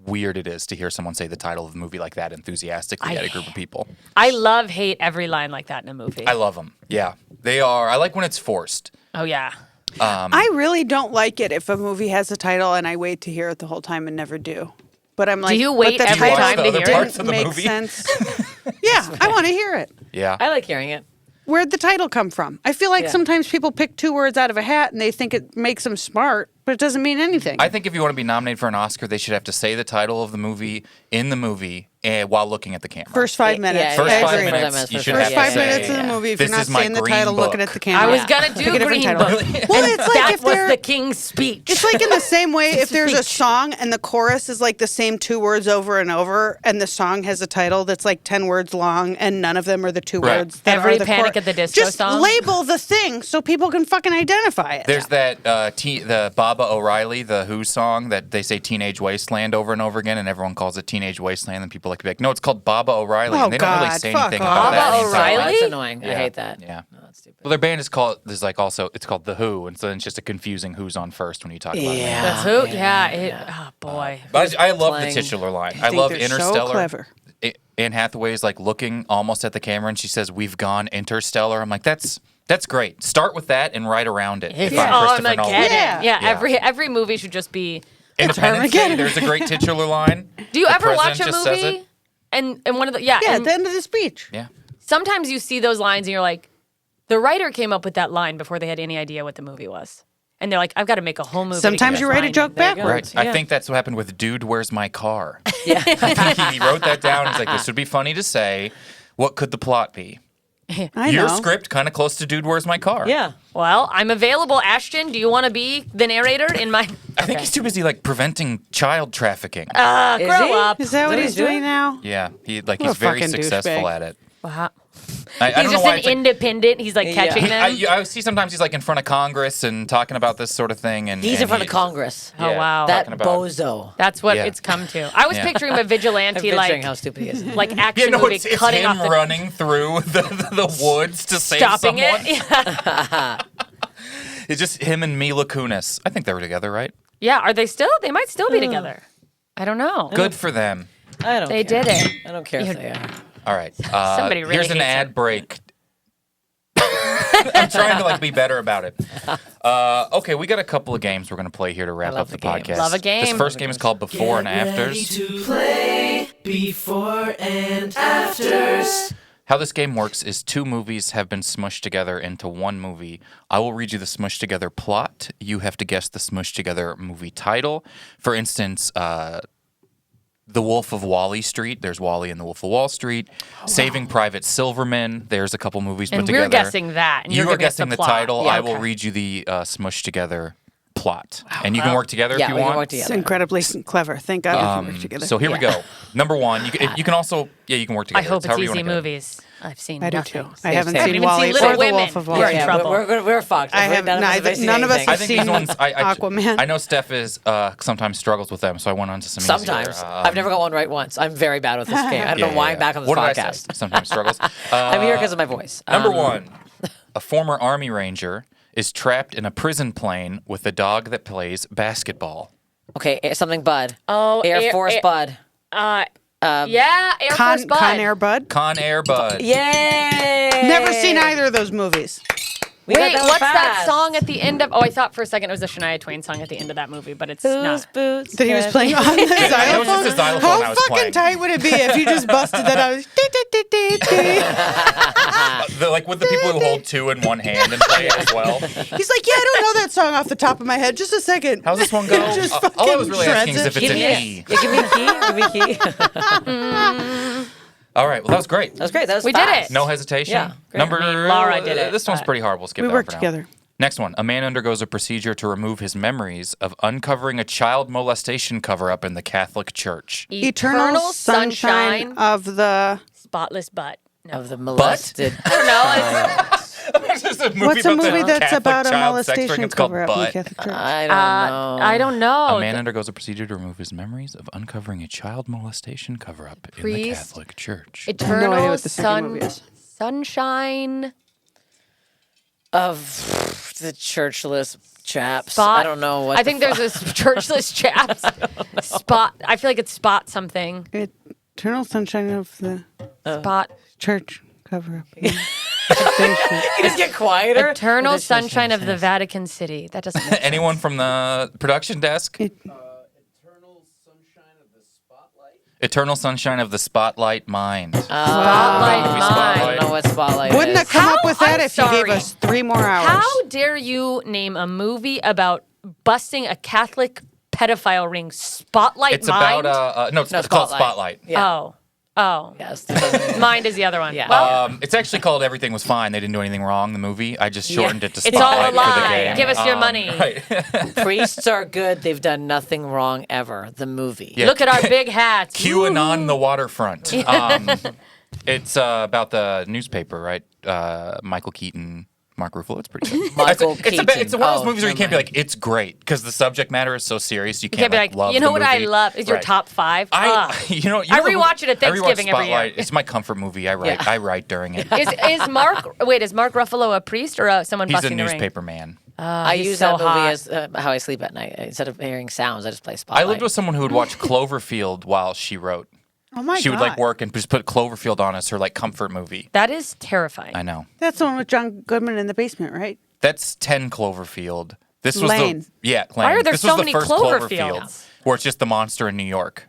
Speaker 3: weird it is to hear someone say the title of a movie like that enthusiastically at a group of people.
Speaker 2: I hate every line like that in a movie.
Speaker 3: I love them. Yeah, they are. I like when it's forced.
Speaker 2: Oh, yeah.
Speaker 5: I really don't like it if a movie has a title and I wait to hear it the whole time and never do. But I'm like,
Speaker 2: you wait
Speaker 5: but the
Speaker 2: every
Speaker 5: title
Speaker 2: time to hear it?
Speaker 5: didn't
Speaker 3: Parts of the
Speaker 5: make
Speaker 3: movie?
Speaker 5: sense. Yeah, I want to hear it.
Speaker 3: Yeah.
Speaker 4: I like hearing it.
Speaker 5: Where'd the title come from? I feel like
Speaker 4: Yeah.
Speaker 5: sometimes people pick 2 words out of a hat and they think it makes them smart, but it doesn't mean anything.
Speaker 3: I think if you want to be nominated for an Oscar, they should have to say the title of the movie in the movie while looking at the camera.
Speaker 5: First 5 minutes.
Speaker 4: Yeah,
Speaker 3: First
Speaker 5: I
Speaker 3: 5
Speaker 5: agree.
Speaker 3: minutes, you should
Speaker 5: First
Speaker 3: have
Speaker 5: 5
Speaker 3: to say,
Speaker 5: minutes of the movie, if
Speaker 3: "This
Speaker 5: you're not
Speaker 3: is my
Speaker 5: saying the
Speaker 3: green
Speaker 5: title,
Speaker 3: book."
Speaker 5: looking at the camera.
Speaker 2: I was going to
Speaker 5: Pick
Speaker 2: do
Speaker 5: a different
Speaker 2: Green
Speaker 5: title.
Speaker 2: Book.
Speaker 5: Well,
Speaker 2: And
Speaker 5: it's like
Speaker 2: that
Speaker 5: if
Speaker 2: was
Speaker 5: they're-
Speaker 2: the King's Speech.
Speaker 5: It's like in the same way if there's a
Speaker 2: Speech.
Speaker 5: song and the chorus is like the same 2 words over and over, and the song has a title that's like 10 words long, and none of them are the 2
Speaker 3: Right.
Speaker 5: words. That
Speaker 2: Every
Speaker 5: are the
Speaker 2: Panic
Speaker 5: chor-
Speaker 2: at the Disco
Speaker 5: Just
Speaker 2: song?
Speaker 5: label the thing so people can fucking identify it.
Speaker 3: There's that the Bob Baba O'Reilly, the Who song that they say Teenage Wasteland over and over again, and everyone calls it Teenage Wasteland, and people like to be like, no, it's called Baba O'Reilly.
Speaker 5: Oh,
Speaker 3: and they don't really
Speaker 5: God,
Speaker 3: say
Speaker 5: fuck
Speaker 3: anything
Speaker 5: off.
Speaker 3: about that.
Speaker 2: Baba
Speaker 3: in the entire
Speaker 2: O'Reilly?
Speaker 3: line.
Speaker 4: That's annoying. I hate that.
Speaker 3: Yeah.
Speaker 4: No, that's stupid.
Speaker 3: Well, their band is called, it's called The Who, and so then it's just a confusing who's on first when you talk about it.
Speaker 2: The Who? Yeah. Oh, boy.
Speaker 3: But I love the
Speaker 4: Playing-
Speaker 3: titular line.
Speaker 5: I
Speaker 3: I
Speaker 5: think
Speaker 3: love
Speaker 5: they're
Speaker 3: Interstellar.
Speaker 5: so clever.
Speaker 3: Anne Hathaway's like looking almost at the camera, and she says, "We've gone interstellar." I'm like, that's great. Start with that and write around it. If I'm Christopher Nolan.
Speaker 2: Armageddon.
Speaker 5: Yeah.
Speaker 2: Yeah, every movie should just be.
Speaker 3: Independence Day,
Speaker 5: Armageddon.
Speaker 3: there's a great titular line.
Speaker 2: Do you
Speaker 3: The
Speaker 2: ever watch
Speaker 3: president
Speaker 2: a
Speaker 3: just says
Speaker 2: movie?
Speaker 3: it.
Speaker 2: And one of the
Speaker 5: Yeah, at
Speaker 2: and
Speaker 5: the end of the speech.
Speaker 3: Yeah.
Speaker 2: sometimes you see those lines and you're like, the writer came up with that line before they had any idea what the movie was. And they're like, I've got to make a whole movie. to
Speaker 5: Sometimes
Speaker 2: get
Speaker 5: you
Speaker 2: this
Speaker 5: write a
Speaker 2: line.
Speaker 5: joke
Speaker 4: There you go.
Speaker 5: backwards.
Speaker 3: Right.
Speaker 2: Yeah.
Speaker 3: I think that's what happened with Dude, Where's My Car?
Speaker 4: Yeah.
Speaker 3: He wrote that down. He's like, this would be funny to say. What could the plot be?
Speaker 5: I
Speaker 3: Your
Speaker 5: know.
Speaker 3: script kind of close to Dude, Where's My Car?
Speaker 4: Yeah.
Speaker 2: Well, I'm available, Ashton. Do you want to be the narrator in my?
Speaker 3: I think he's too busy like preventing child trafficking.
Speaker 2: grow
Speaker 4: he?
Speaker 2: up.
Speaker 5: Is that what
Speaker 4: what
Speaker 5: he's
Speaker 4: he's doing?
Speaker 5: doing now?
Speaker 3: Yeah, he's
Speaker 5: What a
Speaker 3: very
Speaker 5: fucking
Speaker 3: successful
Speaker 5: douchebag.
Speaker 3: at it.
Speaker 2: Wow.
Speaker 3: I
Speaker 2: He's
Speaker 3: don't know
Speaker 2: just
Speaker 3: why
Speaker 2: an
Speaker 3: it's like,
Speaker 2: independent. He's like catching them.
Speaker 3: I see sometimes he's like in front of Congress and talking about this sort of thing. And
Speaker 4: He's in
Speaker 3: and
Speaker 4: front
Speaker 3: he-
Speaker 4: of Congress.
Speaker 2: Oh, wow.
Speaker 4: That
Speaker 3: talking about-
Speaker 4: bozo.
Speaker 2: That's what
Speaker 3: Yeah.
Speaker 2: it's come to. I was
Speaker 3: Yeah.
Speaker 2: picturing a
Speaker 4: I'm
Speaker 2: vigilante
Speaker 4: picturing
Speaker 2: like
Speaker 4: how stupid he is.
Speaker 2: like action
Speaker 3: Yeah, no,
Speaker 2: movie
Speaker 3: it's
Speaker 2: cutting
Speaker 3: him
Speaker 2: off the
Speaker 3: running through the woods to save
Speaker 2: stopping
Speaker 3: someone.
Speaker 2: it. Yeah.
Speaker 3: It's just him and Mila Kunis. I think they were together, right?
Speaker 2: Yeah, are they still? They might still be together. I don't know.
Speaker 3: Good for them.
Speaker 4: I don't
Speaker 2: They
Speaker 4: care.
Speaker 2: did it.
Speaker 4: I don't care if they are.
Speaker 3: All right.
Speaker 2: Somebody really
Speaker 3: here's an
Speaker 2: hates
Speaker 3: ad
Speaker 2: him.
Speaker 3: break. I'm trying to like be better about it. Okay, we got a couple of games we're gonna play here to wrap
Speaker 4: love
Speaker 3: up the
Speaker 4: the games.
Speaker 3: podcast.
Speaker 2: Love a
Speaker 3: This
Speaker 2: game.
Speaker 3: first game is called Before and Afters.
Speaker 1: to play before and afters.
Speaker 3: How this game works is two movies have been smushed together into one movie. I will read you the smushed together plot. You have to guess the smushed together movie title. For instance, The Wolf of Wall Street. There's Wally in The Wolf of Wall Street. Saving Private Silverman. There's a couple movies
Speaker 2: And
Speaker 3: put together.
Speaker 2: we're guessing that. And
Speaker 3: You
Speaker 2: you're
Speaker 3: are
Speaker 2: giving us
Speaker 3: guessing the
Speaker 2: plot.
Speaker 3: title.
Speaker 2: Yeah,
Speaker 3: I will
Speaker 2: okay.
Speaker 3: read you the smushed together plot. And you can work together
Speaker 4: Yeah,
Speaker 3: if you
Speaker 4: we
Speaker 3: want.
Speaker 4: can work
Speaker 5: It's
Speaker 4: together.
Speaker 5: incredibly clever. Thank God we can work together.
Speaker 3: So here we go. Number one. You can also you can work
Speaker 2: I
Speaker 3: together.
Speaker 2: hope
Speaker 3: It's
Speaker 2: it's
Speaker 3: however you
Speaker 2: easy
Speaker 3: wanna get it.
Speaker 2: movies. I've seen
Speaker 5: I do
Speaker 2: nothing.
Speaker 5: too. I haven't
Speaker 4: Haven't
Speaker 5: seen
Speaker 2: even
Speaker 5: Wally
Speaker 2: seen Little
Speaker 5: or The
Speaker 2: Women.
Speaker 5: Wolf of Wall
Speaker 2: You're in
Speaker 5: Street.
Speaker 2: trouble.
Speaker 4: We're fucked.
Speaker 5: I have
Speaker 4: None of us
Speaker 5: neither.
Speaker 4: seen
Speaker 5: None of us
Speaker 4: anything.
Speaker 3: I
Speaker 5: have
Speaker 3: think these
Speaker 5: seen
Speaker 3: ones.
Speaker 5: Aquaman.
Speaker 3: I know Steph is sometimes struggles with them, so I went on to some
Speaker 4: Sometimes.
Speaker 3: easier.
Speaker 4: I've never got one right once. I'm very bad with this game. I don't know why I'm back on this
Speaker 3: What did I
Speaker 4: podcast.
Speaker 3: say? Sometimes struggles.
Speaker 4: I'm here because of my voice.
Speaker 3: Number one, a former Army Ranger is trapped in a prison plane with a dog that plays basketball.
Speaker 4: Okay, something Bud.
Speaker 2: Oh,
Speaker 4: Air Force Bud.
Speaker 2: Yeah, Air Force Bud.
Speaker 5: Con Air Bud.
Speaker 3: Con Air Bud.
Speaker 4: Yay!
Speaker 5: Never seen either of those movies.
Speaker 4: We got
Speaker 2: Wait,
Speaker 4: that
Speaker 2: what's that
Speaker 4: fast.
Speaker 2: song at the end of? Oh, I thought for a second it was a Shania Twain song at the end of that movie, but it's not.
Speaker 4: Boots.
Speaker 5: That he was playing on the xylophone.
Speaker 3: That was just a xylophone I
Speaker 5: How
Speaker 3: was
Speaker 5: fucking
Speaker 3: playing.
Speaker 5: tight would it be if you just busted that out?
Speaker 3: Like with the people who hold two in one hand and play it as well.
Speaker 5: He's like, yeah, I don't know that song off the top of my head. Just a second.
Speaker 3: How's this one go?
Speaker 5: Just
Speaker 3: All I was
Speaker 5: fucking
Speaker 3: really asking is
Speaker 5: shreds
Speaker 3: if it's
Speaker 5: it.
Speaker 3: an E.
Speaker 4: Yeah, give me a key. Give me a key.
Speaker 3: All right, well that was great.
Speaker 4: That was great. That was
Speaker 2: We did
Speaker 4: fast.
Speaker 2: it.
Speaker 3: No hesitation.
Speaker 4: Yeah, great.
Speaker 3: Number.
Speaker 2: I mean, Lara did it,
Speaker 3: This one's
Speaker 2: but-
Speaker 3: pretty hard. We'll skip
Speaker 5: We
Speaker 3: that
Speaker 5: worked
Speaker 3: for now.
Speaker 5: together.
Speaker 3: Next one. A man undergoes a procedure to remove his memories of uncovering a child molestation cover-up in the Catholic Church.
Speaker 5: Eternal sunshine of the.
Speaker 2: spotless butt. No.
Speaker 4: Of the molested.
Speaker 2: I don't know.
Speaker 3: It's just a movie
Speaker 5: What's a
Speaker 3: about the
Speaker 5: movie that's
Speaker 3: Catholic
Speaker 5: about a
Speaker 3: child sex ring.
Speaker 5: molestation
Speaker 3: It's called
Speaker 5: cover up in the
Speaker 3: Butt.
Speaker 5: Catholic Church?
Speaker 4: I don't know.
Speaker 2: I don't know.
Speaker 3: A man undergoes a procedure to remove his memories of uncovering a child molestation cover-up in the
Speaker 2: Priest.
Speaker 3: Catholic Church.
Speaker 5: I have
Speaker 2: Eternal
Speaker 5: no idea what the second movie is.
Speaker 2: sunshine.
Speaker 4: Of the churchless chaps.
Speaker 2: Spot.
Speaker 4: I don't know what.
Speaker 2: I think there's this churchless chaps. Spot. I feel like it's spot something.
Speaker 5: Eternal sunshine of the
Speaker 2: Spot.
Speaker 5: church cover up.
Speaker 4: You just get quieter.
Speaker 2: Eternal
Speaker 4: This just
Speaker 2: sunshine of the
Speaker 4: says-
Speaker 2: Vatican City. That doesn't make sense.
Speaker 3: Anyone from the production desk? Eternal Sunshine of the Spotlight Mind.
Speaker 2: Spotlight
Speaker 3: Movie
Speaker 2: Mind.
Speaker 4: I don't know what spotlight
Speaker 5: Wouldn't
Speaker 4: is.
Speaker 5: have come up
Speaker 2: How-
Speaker 5: with that
Speaker 2: I'm
Speaker 5: if you gave
Speaker 2: sorry.
Speaker 5: us 3 more hours.
Speaker 2: How dare you name a movie about busting a Catholic pedophile ring? Spotlight
Speaker 3: It's
Speaker 2: Mind.
Speaker 3: about no, it's called Spotlight.
Speaker 4: Yeah.
Speaker 2: Oh.
Speaker 4: Yes. it doesn't-
Speaker 2: Mind is the other one.
Speaker 4: Yeah.
Speaker 2: Well,
Speaker 3: It's actually called Everything Was Fine. They didn't do anything wrong. The movie. I just shortened it to
Speaker 2: it's all
Speaker 3: Spotlight
Speaker 2: a
Speaker 3: for the
Speaker 2: lie.
Speaker 3: game.
Speaker 2: Give us your money.
Speaker 3: Right.
Speaker 4: Priests are good. They've done nothing wrong ever. The movie.
Speaker 3: Yeah.
Speaker 2: Look at our big hats.
Speaker 3: QAnon the waterfront. It's about the newspaper, right? Michael Keaton Mark Ruffalo. It's pretty good.
Speaker 4: Michael
Speaker 3: it's one of
Speaker 4: Keaton.
Speaker 3: those movies where you
Speaker 4: never
Speaker 3: can't be
Speaker 4: mind.
Speaker 3: like, it's great, because the subject matter is so serious. You
Speaker 2: You can't
Speaker 3: can't
Speaker 2: be
Speaker 3: love
Speaker 2: like, you know
Speaker 3: the
Speaker 2: what I
Speaker 3: movie.
Speaker 2: love is your
Speaker 3: Right.
Speaker 2: top 5.
Speaker 3: You know
Speaker 2: I rewatch it at
Speaker 3: I rewatch
Speaker 2: Thanksgiving every year.
Speaker 3: Spotlight. It's my comfort movie. I write during it.
Speaker 2: Is Mark Ruffalo a priest or someone
Speaker 3: He's a
Speaker 2: busting the ring?
Speaker 3: newspaper man.
Speaker 4: I
Speaker 2: he's
Speaker 4: use
Speaker 2: so
Speaker 4: that movie
Speaker 2: hot.
Speaker 4: as how I sleep at night. Instead of hearing sounds, I just play
Speaker 3: I
Speaker 4: Spotlight.
Speaker 3: lived with someone who would watch Cloverfield while she wrote.
Speaker 5: Oh my
Speaker 3: She
Speaker 5: God.
Speaker 3: would like work and just put Cloverfield on as her like comfort movie.
Speaker 2: That is terrifying.
Speaker 3: I know.
Speaker 5: That's the one with John Goodman in the basement, right?
Speaker 3: That's 10 Cloverfield. This was
Speaker 5: Lane.
Speaker 3: Lane.
Speaker 2: Why are there
Speaker 3: this
Speaker 2: so
Speaker 3: was the
Speaker 2: many
Speaker 3: first
Speaker 2: Cloverfields?
Speaker 3: where it's just the monster in New York.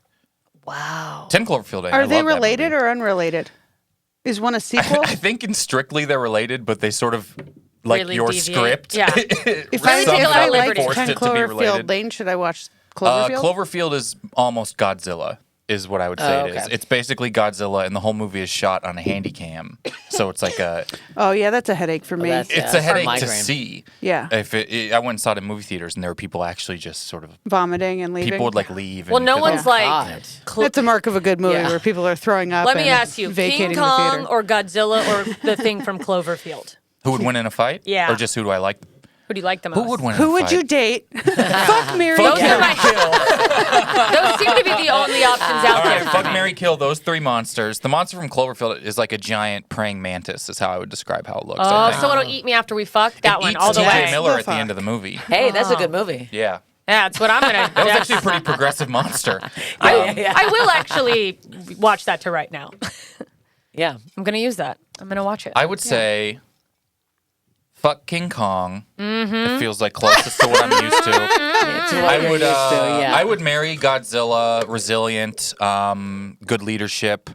Speaker 2: Wow.
Speaker 3: 10 Cloverfield. I
Speaker 5: Are they
Speaker 3: love that
Speaker 5: related
Speaker 3: movie.
Speaker 5: or unrelated? Is one a sequel?
Speaker 3: I think in Strictly they're related, but they sort of like
Speaker 2: Really
Speaker 3: your
Speaker 2: deviate.
Speaker 3: script.
Speaker 2: Yeah.
Speaker 5: if
Speaker 2: Really take a lot of liberties.
Speaker 3: forced
Speaker 5: 10
Speaker 3: it to be
Speaker 5: Cloverfield
Speaker 3: related.
Speaker 5: Lane, should I watch Cloverfield?
Speaker 3: Cloverfield is almost Godzilla, is what I would say
Speaker 4: Oh,
Speaker 3: it is.
Speaker 4: okay.
Speaker 3: It's basically Godzilla, and the whole movie is shot on a handy cam. So it's like a,
Speaker 5: Oh yeah, that's a headache for me.
Speaker 4: that's-
Speaker 3: it's
Speaker 4: Yeah,
Speaker 3: a headache to
Speaker 4: migraine.
Speaker 3: see.
Speaker 5: Yeah.
Speaker 3: If I went and saw it in movie theaters, and there were people actually just sort of
Speaker 5: Vomiting and leaving.
Speaker 3: people would like leave.
Speaker 2: Well,
Speaker 3: and
Speaker 2: no
Speaker 3: you could,
Speaker 2: one's like.
Speaker 4: God.
Speaker 5: That's a mark of a good movie
Speaker 4: Yeah.
Speaker 5: where people are throwing up.
Speaker 2: Let me
Speaker 5: and
Speaker 2: ask you:
Speaker 5: vacating
Speaker 2: King
Speaker 5: the
Speaker 2: Kong
Speaker 5: theater.
Speaker 2: or Godzilla or the thing from Cloverfield?
Speaker 3: who would win in a fight?
Speaker 2: Yeah.
Speaker 3: Or just who do I like?
Speaker 2: Who do you like the most?
Speaker 3: Who would win? in
Speaker 5: Who
Speaker 3: a
Speaker 5: would
Speaker 3: fight?
Speaker 5: you date? Fuck, Mary,
Speaker 2: Those,
Speaker 5: kill.
Speaker 2: are my, those seem to be the only options out
Speaker 3: All
Speaker 2: there.
Speaker 3: right, fuck, Mary, kill those 3 monsters. The monster from Cloverfield is like a giant praying mantis. Is how I would describe how it looks.
Speaker 2: Oh,
Speaker 3: I think.
Speaker 2: so it'll eat me after we fuck? That
Speaker 3: It
Speaker 2: one,
Speaker 3: eats
Speaker 2: all the
Speaker 3: T.J.
Speaker 2: way.
Speaker 3: Miller
Speaker 5: The
Speaker 3: at the end
Speaker 5: fuck.
Speaker 3: of the movie.
Speaker 4: Hey, that's a good movie.
Speaker 3: Yeah.
Speaker 2: Yeah, that's what I'm gonna.
Speaker 3: That was actually a pretty progressive monster.
Speaker 2: I will actually watch that to right now.
Speaker 4: Yeah.
Speaker 2: I'm gonna use that. I'm gonna watch it.
Speaker 3: I would say fuck King Kong.
Speaker 2: Mm-hmm.
Speaker 3: It feels like closest to what I'm used to.
Speaker 4: It's what
Speaker 3: I
Speaker 4: you're
Speaker 3: would,
Speaker 4: used to, yeah.
Speaker 3: I would marry Godzilla, resilient, good leadership,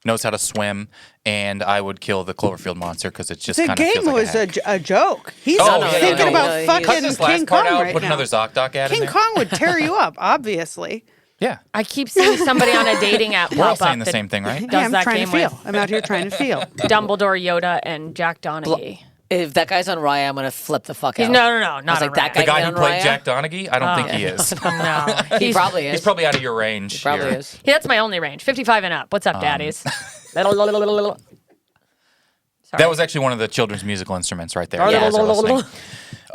Speaker 3: knows how to swim, and I would kill the Cloverfield monster because it just
Speaker 5: The
Speaker 3: kind of feels
Speaker 5: game
Speaker 3: like
Speaker 5: was
Speaker 3: a hack.
Speaker 5: a joke. He's
Speaker 3: Oh, no,
Speaker 5: thinking
Speaker 3: no,
Speaker 5: about
Speaker 4: no,
Speaker 3: Cut
Speaker 5: fucking
Speaker 3: this last
Speaker 5: King
Speaker 3: part
Speaker 5: Kong
Speaker 3: out,
Speaker 5: right
Speaker 3: put
Speaker 5: now.
Speaker 3: another ZocDoc ad in
Speaker 5: King
Speaker 3: there.
Speaker 5: Kong would tear you up, obviously.
Speaker 3: Yeah.
Speaker 2: I keep seeing somebody on a dating app
Speaker 3: We're all
Speaker 2: pop up
Speaker 3: saying the
Speaker 2: that
Speaker 3: same thing, right?
Speaker 2: does
Speaker 5: Yeah, I'm
Speaker 2: that
Speaker 5: trying
Speaker 2: game
Speaker 5: to feel.
Speaker 2: with
Speaker 5: I'm out here trying to feel.
Speaker 2: Dumbledore, Yoda, and Jack Donaghy.
Speaker 4: If that guy's on Raya, I'm gonna flip the fuck
Speaker 2: He's,
Speaker 4: out.
Speaker 2: no,
Speaker 4: I
Speaker 2: not
Speaker 4: was like,
Speaker 2: on
Speaker 4: that
Speaker 2: Raya.
Speaker 3: The guy
Speaker 4: Get
Speaker 3: who
Speaker 4: on
Speaker 3: played
Speaker 4: Raya?
Speaker 3: Jack Donaghy? I don't think he is.
Speaker 2: No,
Speaker 4: He probably is.
Speaker 3: He's probably out of your range.
Speaker 4: He probably
Speaker 3: here.
Speaker 4: is.
Speaker 2: Yeah, that's my only range. 55 and up. What's up, daddies? Sorry.
Speaker 3: That was actually one of the children's musical instruments right there.
Speaker 4: Yeah.
Speaker 3: You guys are listening.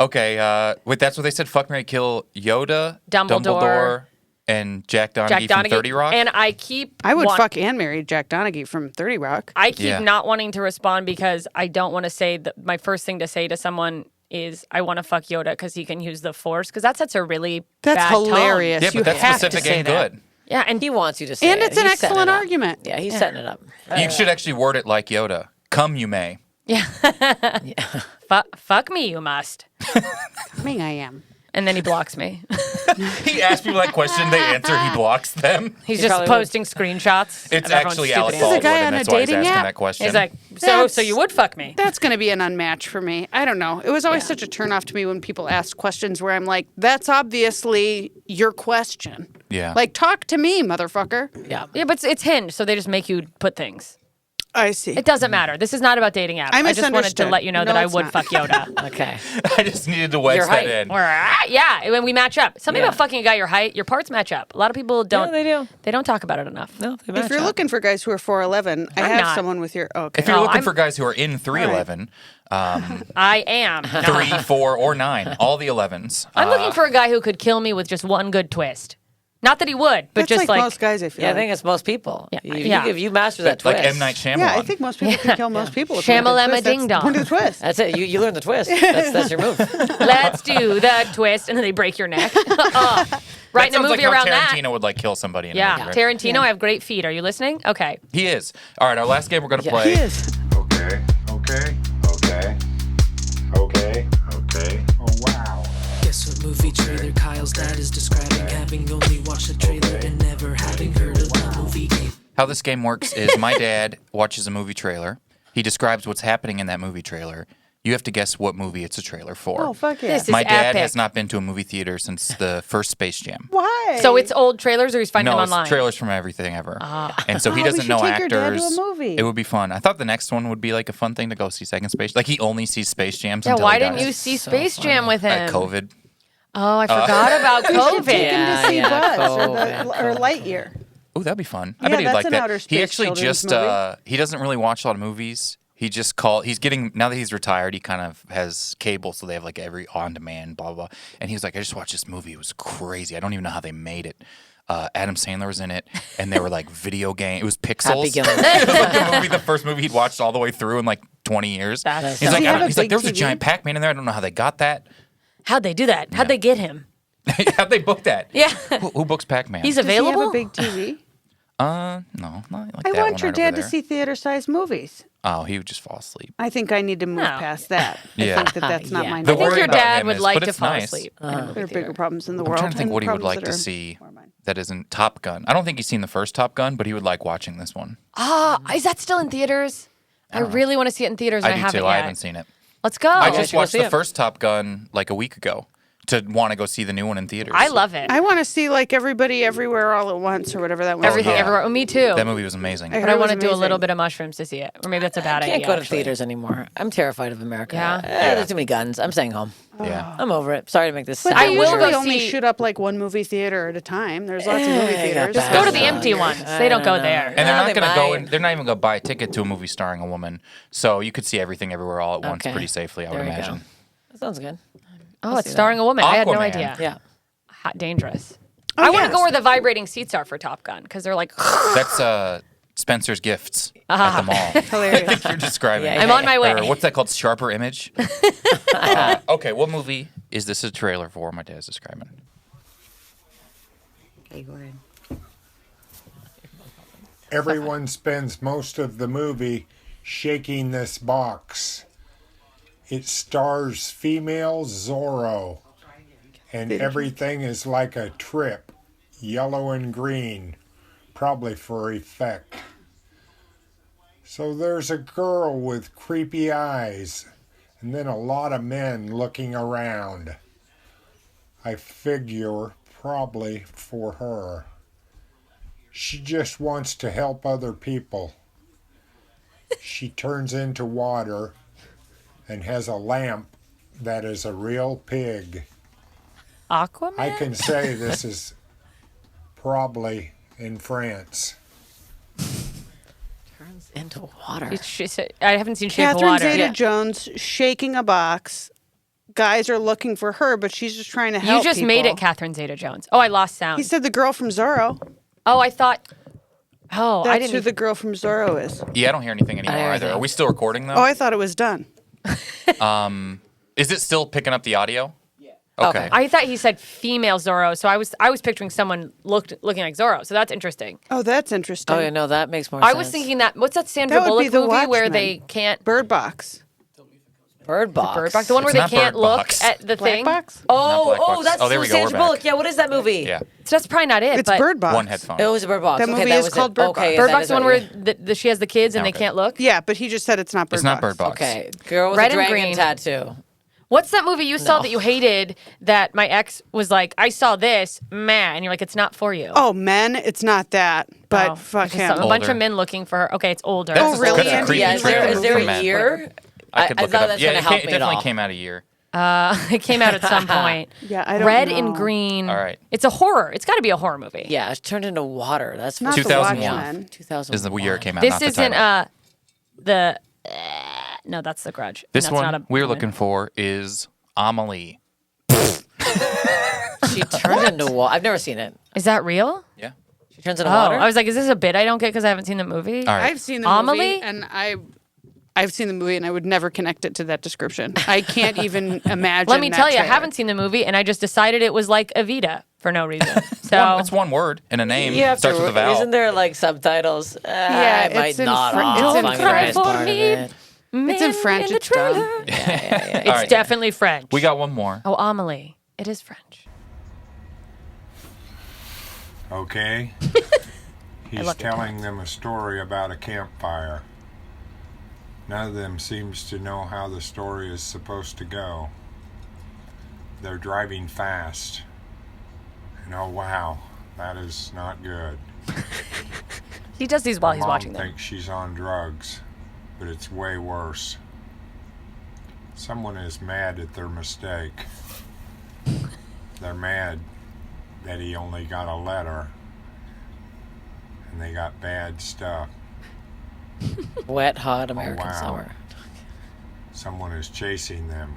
Speaker 3: Okay, wait, that's what they said. Fuck, Mary, kill Yoda,
Speaker 2: Dumbledore,
Speaker 3: and Jack Donaghy from 30 Rock.
Speaker 2: And I keep
Speaker 5: I would
Speaker 2: want-
Speaker 5: fuck and marry Jack Donaghy from 30 Rock.
Speaker 2: I keep
Speaker 3: Yeah.
Speaker 2: not wanting to respond because I don't want to say that my first thing to say to someone is I want to fuck Yoda because he can use the Force because that sets a really
Speaker 5: That's
Speaker 2: bad tone.
Speaker 5: hilarious.
Speaker 3: yeah,
Speaker 5: You
Speaker 3: but that's
Speaker 5: have to
Speaker 3: specific
Speaker 5: say
Speaker 3: and
Speaker 5: that.
Speaker 3: good.
Speaker 2: Yeah, and
Speaker 4: He wants you to say
Speaker 5: And
Speaker 4: it.
Speaker 5: it's an
Speaker 4: He's setting
Speaker 5: excellent
Speaker 4: it up.
Speaker 5: argument.
Speaker 4: Yeah, he's setting it up.
Speaker 3: You should actually word it like Yoda. Come, you may.
Speaker 2: fuck me, you must.
Speaker 5: I mean, I am.
Speaker 2: And then he blocks me.
Speaker 3: He asks people that question, they answer, he blocks them.
Speaker 2: He's just
Speaker 4: probably
Speaker 2: posting screenshots.
Speaker 3: It's
Speaker 2: of everyone's
Speaker 3: actually
Speaker 2: stupid
Speaker 3: Alec
Speaker 2: answers.
Speaker 3: Baldwin,
Speaker 5: guy
Speaker 3: and
Speaker 5: on a
Speaker 3: that's why he's
Speaker 5: dating
Speaker 3: asking
Speaker 5: app?
Speaker 3: that question.
Speaker 2: He's like, so
Speaker 5: That's-
Speaker 2: you would fuck me?
Speaker 5: That's going to be an unmatch for me. I don't know. It was always such a turnoff to me when people ask questions where I'm like, that's obviously your question.
Speaker 3: Yeah.
Speaker 5: Like, talk to me, motherfucker.
Speaker 4: Yeah.
Speaker 2: Yeah, but it's Hinge, so they just make you put things.
Speaker 5: I see.
Speaker 2: It doesn't matter. This is not about dating apps.
Speaker 5: I
Speaker 2: I just wanted to
Speaker 5: misunderstood.
Speaker 2: let you know
Speaker 5: No,
Speaker 2: that I
Speaker 5: it's
Speaker 2: would
Speaker 5: not.
Speaker 2: fuck Yoda.
Speaker 4: Okay.
Speaker 3: I just needed to wedge
Speaker 4: Your
Speaker 3: that
Speaker 4: height.
Speaker 3: in.
Speaker 2: Yeah, when we match up. Something
Speaker 4: Yeah.
Speaker 2: about fucking a guy your height, your parts match up. A lot of people don't.
Speaker 4: they do.
Speaker 2: They don't talk about it enough.
Speaker 4: No, they
Speaker 5: If
Speaker 4: match
Speaker 5: you're
Speaker 4: up.
Speaker 5: looking for guys who are 4'11", I
Speaker 2: I'm
Speaker 5: have
Speaker 2: not.
Speaker 5: someone with your... Okay.
Speaker 3: If you're
Speaker 2: Oh,
Speaker 3: looking
Speaker 2: I'm-
Speaker 3: for guys who are in 3'11",
Speaker 2: I am.
Speaker 3: 3, 4, or 9, all the 11s.
Speaker 2: I'm looking for a guy who could kill me with just one good twist. Not that he would, but
Speaker 5: That's
Speaker 2: just
Speaker 5: like most guys, I feel
Speaker 4: Yeah, I
Speaker 5: like.
Speaker 4: think it's most people.
Speaker 2: Yeah.
Speaker 4: If you master that twist.
Speaker 3: like M. Night Shyamalan.
Speaker 5: Yeah, I think most people can kill most people. with one good
Speaker 2: Shamalama
Speaker 5: twist. That's
Speaker 2: ding dong.
Speaker 5: the point of the twist.
Speaker 4: That's it. You learn the twist. That's your move.
Speaker 2: Let's do the twist, and then they break your neck. Writing
Speaker 3: That
Speaker 2: a
Speaker 3: sounds
Speaker 2: movie
Speaker 3: like
Speaker 2: around
Speaker 3: how Tarantino
Speaker 2: that.
Speaker 3: would like kill somebody in a
Speaker 2: Yeah,
Speaker 3: movie, right?
Speaker 2: Tarantino, I have great feet. Are you listening? Okay.
Speaker 3: He is. All right, our last game we're going to play.
Speaker 5: He is.
Speaker 6: Okay. Oh, wow.
Speaker 1: Guess what movie trailer Kyle's dad is describing? Having only watched the trailer and never having heard of the movie game.
Speaker 3: How this game works is my dad watches a movie trailer. He describes what's happening in that movie trailer. You have to guess what movie it's a trailer for.
Speaker 5: Oh, fuck yeah.
Speaker 2: This is
Speaker 3: My dad
Speaker 2: epic.
Speaker 3: has not been to a movie theater since the first Space Jam.
Speaker 5: Why?
Speaker 2: So it's old trailers, or he's finding
Speaker 3: No,
Speaker 2: them
Speaker 3: it's
Speaker 2: online?
Speaker 3: trailers from everything ever. And so he
Speaker 5: Oh, we
Speaker 3: doesn't
Speaker 5: should
Speaker 3: know
Speaker 5: take your dad to
Speaker 3: actors.
Speaker 5: a movie.
Speaker 3: It would be fun. I thought the next one would be like a fun thing to go see Second Space. Like he only sees Space Jams
Speaker 2: Yeah,
Speaker 3: until
Speaker 2: why
Speaker 3: he
Speaker 2: didn't
Speaker 3: dies.
Speaker 2: you see Space Jam with him?
Speaker 3: At COVID.
Speaker 2: Oh, I forgot about COVID.
Speaker 5: Take him to see
Speaker 4: Yeah,
Speaker 5: Buzz
Speaker 4: COVID.
Speaker 5: or Lightyear.
Speaker 3: Oh, that'd be fun. I
Speaker 5: Yeah,
Speaker 3: bet he'd
Speaker 5: that's
Speaker 3: like
Speaker 5: an
Speaker 3: that.
Speaker 5: outer
Speaker 3: He
Speaker 5: space
Speaker 3: actually
Speaker 5: children's
Speaker 3: just
Speaker 5: movie.
Speaker 3: he doesn't really watch a lot of movies. He just called. He's getting now that he's retired. He kind of has cable, so they have like every on demand, blah blah. And he was like, "I just watched this movie. It was crazy. I don't even know how they made it." Adam Sandler was in it, and they were like video game. It was Pixels.
Speaker 4: Happy Gilmore.
Speaker 3: It was like the first movie he'd watched all the way through in like 20 years.
Speaker 2: That's
Speaker 3: He's like,
Speaker 5: he have a
Speaker 3: he's like,
Speaker 5: big
Speaker 3: there was a
Speaker 5: TV?
Speaker 3: giant Pac-Man in there. I don't know how they got that.
Speaker 2: How'd they do that? How'd they get him?
Speaker 3: How'd they book that?
Speaker 2: Yeah.
Speaker 3: Who books Pac-Man?
Speaker 2: He's
Speaker 5: Does he
Speaker 2: available?
Speaker 5: have a big TV?
Speaker 3: no, not like
Speaker 5: I
Speaker 3: that
Speaker 5: want
Speaker 3: one
Speaker 5: your
Speaker 3: right
Speaker 5: dad
Speaker 3: over
Speaker 5: to
Speaker 3: there.
Speaker 5: see theater-sized movies.
Speaker 3: Oh, he would just fall asleep.
Speaker 5: I think I need to move
Speaker 2: No.
Speaker 5: past that.
Speaker 3: Yeah.
Speaker 5: I think that's not
Speaker 4: Yeah.
Speaker 5: my
Speaker 3: The
Speaker 2: I think
Speaker 3: worry
Speaker 2: your
Speaker 3: about
Speaker 2: dad
Speaker 3: him
Speaker 2: would
Speaker 3: is-
Speaker 2: like
Speaker 3: but
Speaker 2: to
Speaker 3: it's
Speaker 2: fall
Speaker 3: nice.
Speaker 2: asleep.
Speaker 5: There are bigger problems in the
Speaker 3: I'm
Speaker 5: world.
Speaker 3: trying to think
Speaker 5: and
Speaker 3: what he would
Speaker 5: problems
Speaker 3: like
Speaker 5: that
Speaker 3: to
Speaker 5: are
Speaker 3: see
Speaker 5: more mine.
Speaker 3: that isn't Top Gun. I don't think he's seen the first Top Gun, but he would like watching this one.
Speaker 2: Is that still in theaters? I really want to see it in theaters. And
Speaker 3: I do
Speaker 2: haven't
Speaker 3: too.
Speaker 2: yet.
Speaker 3: I haven't seen it.
Speaker 2: Let's go.
Speaker 3: I
Speaker 4: guys
Speaker 3: just
Speaker 4: should go
Speaker 3: watched
Speaker 4: see
Speaker 3: the
Speaker 4: it.
Speaker 3: first Top Gun like a week ago to want to go see the new one in theaters.
Speaker 2: I love it.
Speaker 5: I want to see like Everybody Everywhere All at Once or whatever that one.
Speaker 2: Everything
Speaker 3: yeah.
Speaker 2: everywhere. Oh, me too.
Speaker 3: That movie was amazing.
Speaker 5: I
Speaker 2: But I
Speaker 5: It
Speaker 2: want
Speaker 5: was
Speaker 2: to do a little
Speaker 5: amazing.
Speaker 2: bit of mushrooms to see it. Or maybe that's a bad
Speaker 4: I
Speaker 2: idea.
Speaker 4: can't go to
Speaker 2: actually.
Speaker 4: theaters anymore. I'm terrified of America.
Speaker 2: Yeah.
Speaker 4: There's too many guns. I'm staying home.
Speaker 3: Yeah.
Speaker 4: I'm over it. Sorry to make this
Speaker 5: But
Speaker 4: sound
Speaker 2: I
Speaker 5: they
Speaker 2: will
Speaker 5: usually
Speaker 2: go
Speaker 5: only
Speaker 2: see-
Speaker 5: shoot up like one movie theater at a time. There's lots of movie
Speaker 4: I got
Speaker 5: theaters.
Speaker 4: that.
Speaker 2: Go to the
Speaker 4: Yeah.
Speaker 2: empty ones. They don't go there.
Speaker 3: And they're
Speaker 4: No,
Speaker 3: not
Speaker 4: they
Speaker 3: going to go
Speaker 4: might.
Speaker 3: in. They're not even going to buy a ticket to a movie starring a woman. So you could see everything everywhere all at once
Speaker 4: Okay.
Speaker 3: pretty safely, I would
Speaker 4: There you go.
Speaker 3: imagine.
Speaker 4: That sounds good.
Speaker 2: Oh, it's starring a woman. I had no
Speaker 3: Aquaman.
Speaker 2: idea.
Speaker 4: Yeah.
Speaker 2: Hot, dangerous. I want to
Speaker 5: yes.
Speaker 2: go where the vibrating seats are for Top Gun because they're like.
Speaker 3: That's Spencer's Gifts at the mall.
Speaker 5: Hilarious.
Speaker 3: You're describing.
Speaker 4: Yeah,
Speaker 2: I'm on my way.
Speaker 3: Or what's that called? Sharper Image? Okay, what movie is this a trailer for? My dad's describing.
Speaker 4: Okay, go ahead.
Speaker 6: Everyone spends most of the movie shaking this box. It stars female Zorro, and everything is like a trip, yellow and green, probably for effect. So there's a girl with creepy eyes, and then a lot of men looking around. I figure probably for her. She just wants to help other people. She turns into water and has a lamp that is a real pig.
Speaker 2: Aquaman?
Speaker 6: I can say this is probably in France.
Speaker 4: Turns into water.
Speaker 2: I haven't seen Shape of
Speaker 5: Catherine
Speaker 2: Water.
Speaker 5: Zeta-Jones shaking a box. Guys are looking for her, but she's just trying to
Speaker 2: You
Speaker 5: help
Speaker 2: just
Speaker 5: people.
Speaker 2: made it Catherine Zeta-Jones. Oh, I lost sound.
Speaker 5: He said the girl from Zorro.
Speaker 2: Oh, I thought. Oh, I
Speaker 5: That's
Speaker 2: didn't.
Speaker 5: who the girl from Zorro is.
Speaker 3: Yeah, I don't hear anything anymore
Speaker 4: hear
Speaker 3: either.
Speaker 4: anything.
Speaker 3: Are we still recording though?
Speaker 5: Oh, I thought it was done.
Speaker 3: Is it still picking up the audio? Yeah. Okay.
Speaker 2: I thought he said female Zorro, so I was picturing someone looking like Zorro. So that's interesting.
Speaker 5: Oh, that's interesting.
Speaker 4: Oh, yeah, no, that makes more
Speaker 2: I
Speaker 4: sense.
Speaker 2: was thinking that what's that Sandra
Speaker 5: That would be
Speaker 2: Bullock
Speaker 5: The
Speaker 2: movie where
Speaker 5: Watchmen.
Speaker 2: they can't
Speaker 5: Bird Box.
Speaker 4: Bird Box.
Speaker 2: Bird Box, the one where
Speaker 3: It's
Speaker 2: they
Speaker 3: not
Speaker 2: can't
Speaker 3: Bird
Speaker 2: look
Speaker 3: Box.
Speaker 2: at the
Speaker 5: Black
Speaker 2: thing.
Speaker 5: Box?
Speaker 3: Not
Speaker 4: Oh,
Speaker 3: Black
Speaker 4: oh,
Speaker 3: Box.
Speaker 4: that's
Speaker 3: Oh, there we go,
Speaker 4: Sandra
Speaker 3: we're back.
Speaker 4: Bullock. Yeah, what is that movie?
Speaker 3: Yeah.
Speaker 2: So that's probably not it.
Speaker 5: It's
Speaker 2: but
Speaker 5: Bird Box.
Speaker 3: One headphone.
Speaker 4: It was a Bird Box.
Speaker 5: That
Speaker 4: okay,
Speaker 5: movie
Speaker 4: that
Speaker 5: is
Speaker 4: was
Speaker 5: called
Speaker 4: it.
Speaker 5: Bird
Speaker 4: Okay,
Speaker 5: Box.
Speaker 2: Bird
Speaker 4: that
Speaker 2: Box,
Speaker 4: is
Speaker 2: the one
Speaker 4: right,
Speaker 2: where she has the kids and they
Speaker 3: Okay.
Speaker 2: can't look.
Speaker 5: Yeah, but he just said it's not Bird
Speaker 3: It's
Speaker 5: Box.
Speaker 3: not Bird Box.
Speaker 4: Okay, girl with
Speaker 2: Red
Speaker 4: a
Speaker 2: and
Speaker 4: dragon
Speaker 2: green.
Speaker 4: tattoo.
Speaker 2: What's that movie you saw
Speaker 4: No.
Speaker 2: that you hated that my ex was like, I saw this, meh, and you're like, it's not for you.
Speaker 5: Oh, Men, it's not that. But
Speaker 2: Oh,
Speaker 5: fuck
Speaker 2: it's just
Speaker 5: him.
Speaker 2: a bunch
Speaker 3: Older.
Speaker 2: of men looking for her. Okay, it's older.
Speaker 3: That's
Speaker 5: Oh, really?
Speaker 3: That's a
Speaker 5: Andy?
Speaker 3: creepy
Speaker 4: Yeah,
Speaker 3: trailer
Speaker 4: is there
Speaker 3: for
Speaker 4: a
Speaker 3: men.
Speaker 4: year?
Speaker 3: I could look
Speaker 4: thought
Speaker 3: it up.
Speaker 4: that's
Speaker 3: Yeah,
Speaker 4: gonna
Speaker 3: it,
Speaker 4: help
Speaker 3: it
Speaker 4: me at
Speaker 3: definitely
Speaker 4: all.
Speaker 3: came out a year.
Speaker 2: It came out at some point.
Speaker 5: Yeah, I don't
Speaker 2: Red
Speaker 5: know.
Speaker 2: and green.
Speaker 3: All right.
Speaker 2: It's a horror. It's got to be a horror movie.
Speaker 4: Yeah, it's turned into water. That's
Speaker 5: Not
Speaker 4: for
Speaker 5: The
Speaker 3: 2001.
Speaker 5: Watchmen.
Speaker 4: 2000.
Speaker 3: Is the year it came out.
Speaker 2: This
Speaker 3: not the
Speaker 2: isn't
Speaker 3: title.
Speaker 2: the no, that's The Grudge. And
Speaker 3: This
Speaker 2: that's
Speaker 3: one
Speaker 2: not a
Speaker 3: we're
Speaker 2: woman.
Speaker 3: looking for is Amelie.
Speaker 4: She turned into water. I've never seen it.
Speaker 2: Is that real?
Speaker 3: Yeah.
Speaker 4: She turns into
Speaker 2: Oh,
Speaker 4: water.
Speaker 2: I was like, is this a bit I don't get because I haven't seen the movie?
Speaker 3: All right.
Speaker 5: I've seen the
Speaker 2: Amelie?
Speaker 5: movie, and I've seen the movie, and I would never connect it to that description. I can't even imagine.
Speaker 2: Let me
Speaker 5: that
Speaker 2: tell you, I
Speaker 5: trailer.
Speaker 2: haven't seen the movie, and I just decided it was like Evita for no reason. So
Speaker 3: It's one word and a name.
Speaker 4: you have
Speaker 3: Starts
Speaker 4: to,
Speaker 3: with a vowel.
Speaker 4: Isn't there like subtitles?
Speaker 5: Yeah,
Speaker 4: I might
Speaker 5: it's in
Speaker 4: not.
Speaker 5: Fr-
Speaker 4: off.
Speaker 5: it's in
Speaker 4: I'm gonna
Speaker 2: French.
Speaker 4: miss part of
Speaker 2: For me.
Speaker 4: it.
Speaker 5: It's in French.
Speaker 2: the
Speaker 5: It's dumb.
Speaker 2: trailer.
Speaker 3: All
Speaker 2: It's
Speaker 3: right.
Speaker 2: definitely French.
Speaker 3: We got one more.
Speaker 2: Oh, Amelie. It is French.
Speaker 6: Okay? He's
Speaker 2: love your
Speaker 6: telling them a story about a campfire. None of them seems to know how the story is supposed to go. They're driving fast. And oh wow, that is not good.
Speaker 2: He does these while he's
Speaker 6: Mom
Speaker 2: watching them.
Speaker 6: thinks she's on drugs, but it's way worse. Someone is mad at their mistake. They're mad that he only got a letter, and they got bad stuff.
Speaker 4: Wet, hot American
Speaker 6: wow.
Speaker 4: summer.
Speaker 6: Someone is chasing them.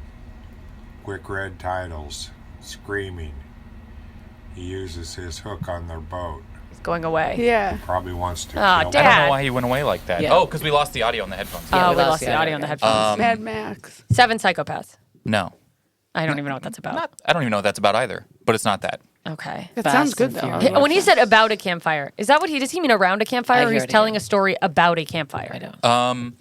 Speaker 6: Quick red titles. Screaming. He uses his hook on their boat.
Speaker 2: It's going away.
Speaker 5: Yeah.
Speaker 6: Probably wants to
Speaker 2: Aw,
Speaker 6: kill
Speaker 2: Dad.
Speaker 3: I don't know why he went away like that.
Speaker 4: Yeah.
Speaker 3: Oh, because we lost the audio on the headphones.
Speaker 2: Oh,
Speaker 4: we
Speaker 2: we
Speaker 4: lost
Speaker 2: lost
Speaker 4: the
Speaker 2: the audio
Speaker 4: audio.
Speaker 2: on the headphones.
Speaker 5: Mad Max.
Speaker 2: 7 Psychopaths.
Speaker 3: No.
Speaker 2: I don't even know what that's about.
Speaker 3: I don't even know what that's about either, but it's not that.
Speaker 2: Okay.
Speaker 5: It
Speaker 4: Fast
Speaker 5: sounds good
Speaker 4: and
Speaker 5: though.
Speaker 4: Furious.
Speaker 2: When he said about a campfire, is that what does he mean around a campfire,
Speaker 4: I
Speaker 2: or
Speaker 4: hear
Speaker 2: he's
Speaker 4: it
Speaker 2: telling
Speaker 4: again.
Speaker 2: a story about a campfire?
Speaker 4: I don't.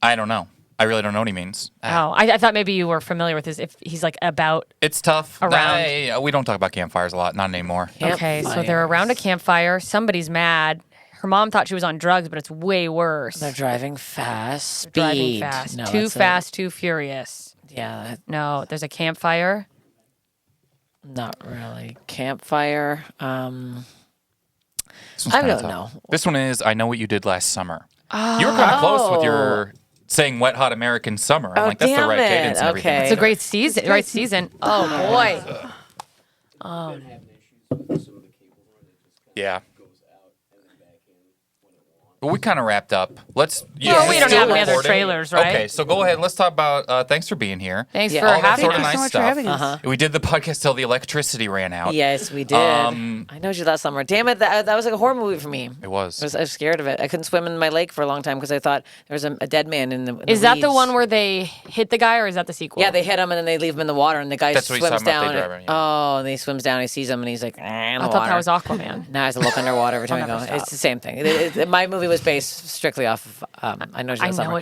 Speaker 3: I don't know. I really don't know what he means.
Speaker 2: Oh, I thought maybe you were familiar with his. If he's like about.
Speaker 3: It's tough.
Speaker 2: Around.
Speaker 3: We don't talk about campfires a lot, not anymore.
Speaker 2: Okay, so they're around a campfire. Somebody's mad. Her mom thought she was on drugs, but it's way worse.
Speaker 4: They're driving fast. Speed.
Speaker 2: Driving fast.
Speaker 4: No,
Speaker 2: Too
Speaker 4: that's
Speaker 2: fast, too furious.
Speaker 4: Yeah,
Speaker 2: No, there's a campfire.
Speaker 4: not really. Campfire.
Speaker 3: This one's
Speaker 4: I
Speaker 3: kinda
Speaker 4: don't
Speaker 3: tough.
Speaker 4: know.
Speaker 3: This one is I Know What You Did Last Summer. You were kind of close with your saying Wet Hot American Summer. I'm like, that's the
Speaker 4: damn
Speaker 3: right
Speaker 4: it.
Speaker 3: cadence and everything.
Speaker 4: Okay.
Speaker 2: It's a great season. Right season. Oh boy.
Speaker 3: Yeah. But we kind of wrapped up. Let's.
Speaker 2: Well, we don't
Speaker 3: still
Speaker 2: have any other
Speaker 3: recording?
Speaker 2: trailers, right?
Speaker 3: Okay, so go ahead. Let's talk about. Thanks for being here.
Speaker 2: Thanks
Speaker 4: Yeah.
Speaker 2: for
Speaker 3: All that
Speaker 2: having
Speaker 3: sort
Speaker 2: us.
Speaker 3: of
Speaker 5: Thank you
Speaker 3: nice
Speaker 5: so much for
Speaker 3: stuff.
Speaker 5: having us.
Speaker 3: We did the podcast till the electricity ran out.
Speaker 4: Yes, we did. I know you last summer. Damn it, that was like a horror movie for me.
Speaker 3: It was.
Speaker 4: I was scared of it. I couldn't swim in my lake for a long time because I thought there was a dead man in the.
Speaker 2: Is that the
Speaker 4: weeds.
Speaker 2: one where they hit the guy, or is that the sequel?
Speaker 4: Yeah, they hit him and then they leave him in the water, and the guy
Speaker 3: That's what he's
Speaker 4: swims
Speaker 3: talking about,
Speaker 4: down.
Speaker 3: they drive him, yeah.
Speaker 4: Oh, and he swims down. He sees him, and he's like,
Speaker 2: I thought that was Aquaman.
Speaker 4: Now I have to look underwater every time I go.
Speaker 2: never
Speaker 4: It's the same thing. My movie was based strictly off of I Know You
Speaker 2: I
Speaker 4: Last
Speaker 2: know
Speaker 4: Summer.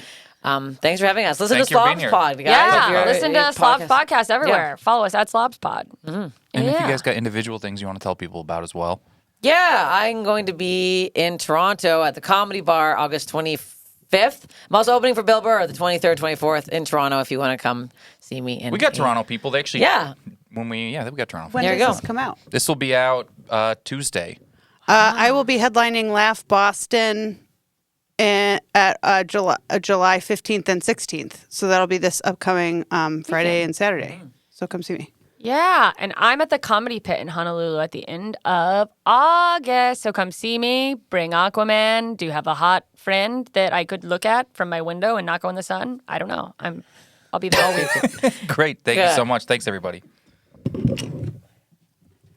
Speaker 2: it.
Speaker 4: Thanks for having us. Listen
Speaker 3: Thank
Speaker 4: to
Speaker 3: you for being
Speaker 4: Slobs
Speaker 3: here.
Speaker 4: Pod, guys.
Speaker 2: Yeah,
Speaker 4: If you're
Speaker 2: listen to
Speaker 4: a
Speaker 2: Slobs Podcast everywhere. Follow us at Slobs Pod.
Speaker 3: And if you guys got individual things you want to tell people about as well.
Speaker 4: Yeah, I'm going to be in Toronto at the Comedy Bar August 25th. I'm also opening for Bill Burr the 23rd, 24th in Toronto if you want to come see me.
Speaker 3: We got Toronto people. They actually.
Speaker 4: Yeah.
Speaker 3: We got Toronto.
Speaker 5: When
Speaker 4: There you
Speaker 5: does
Speaker 4: go.
Speaker 5: this come out?
Speaker 3: This will be out Tuesday.
Speaker 5: I will be headlining Laugh Boston at July 15th and 16th. So that'll be this upcoming Friday and Saturday. So come see me.
Speaker 2: Yeah, and I'm at the Comedy Pit in Honolulu at the end of August. So come see me. Bring Aquaman. Do you have a hot friend that I could look at from my window and not go in the sun? I don't know. I'll be there all week.
Speaker 3: Great. Thank you
Speaker 4: Good.
Speaker 3: so much. Thanks, everybody.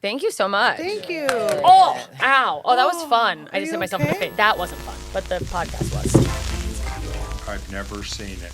Speaker 2: Thank you so much.
Speaker 5: Thank you.
Speaker 2: Oh, ow. Oh, that was fun. I just
Speaker 5: you
Speaker 2: hit myself in the
Speaker 5: okay?
Speaker 2: face. That wasn't fun, but the podcast was.
Speaker 6: I've never seen it.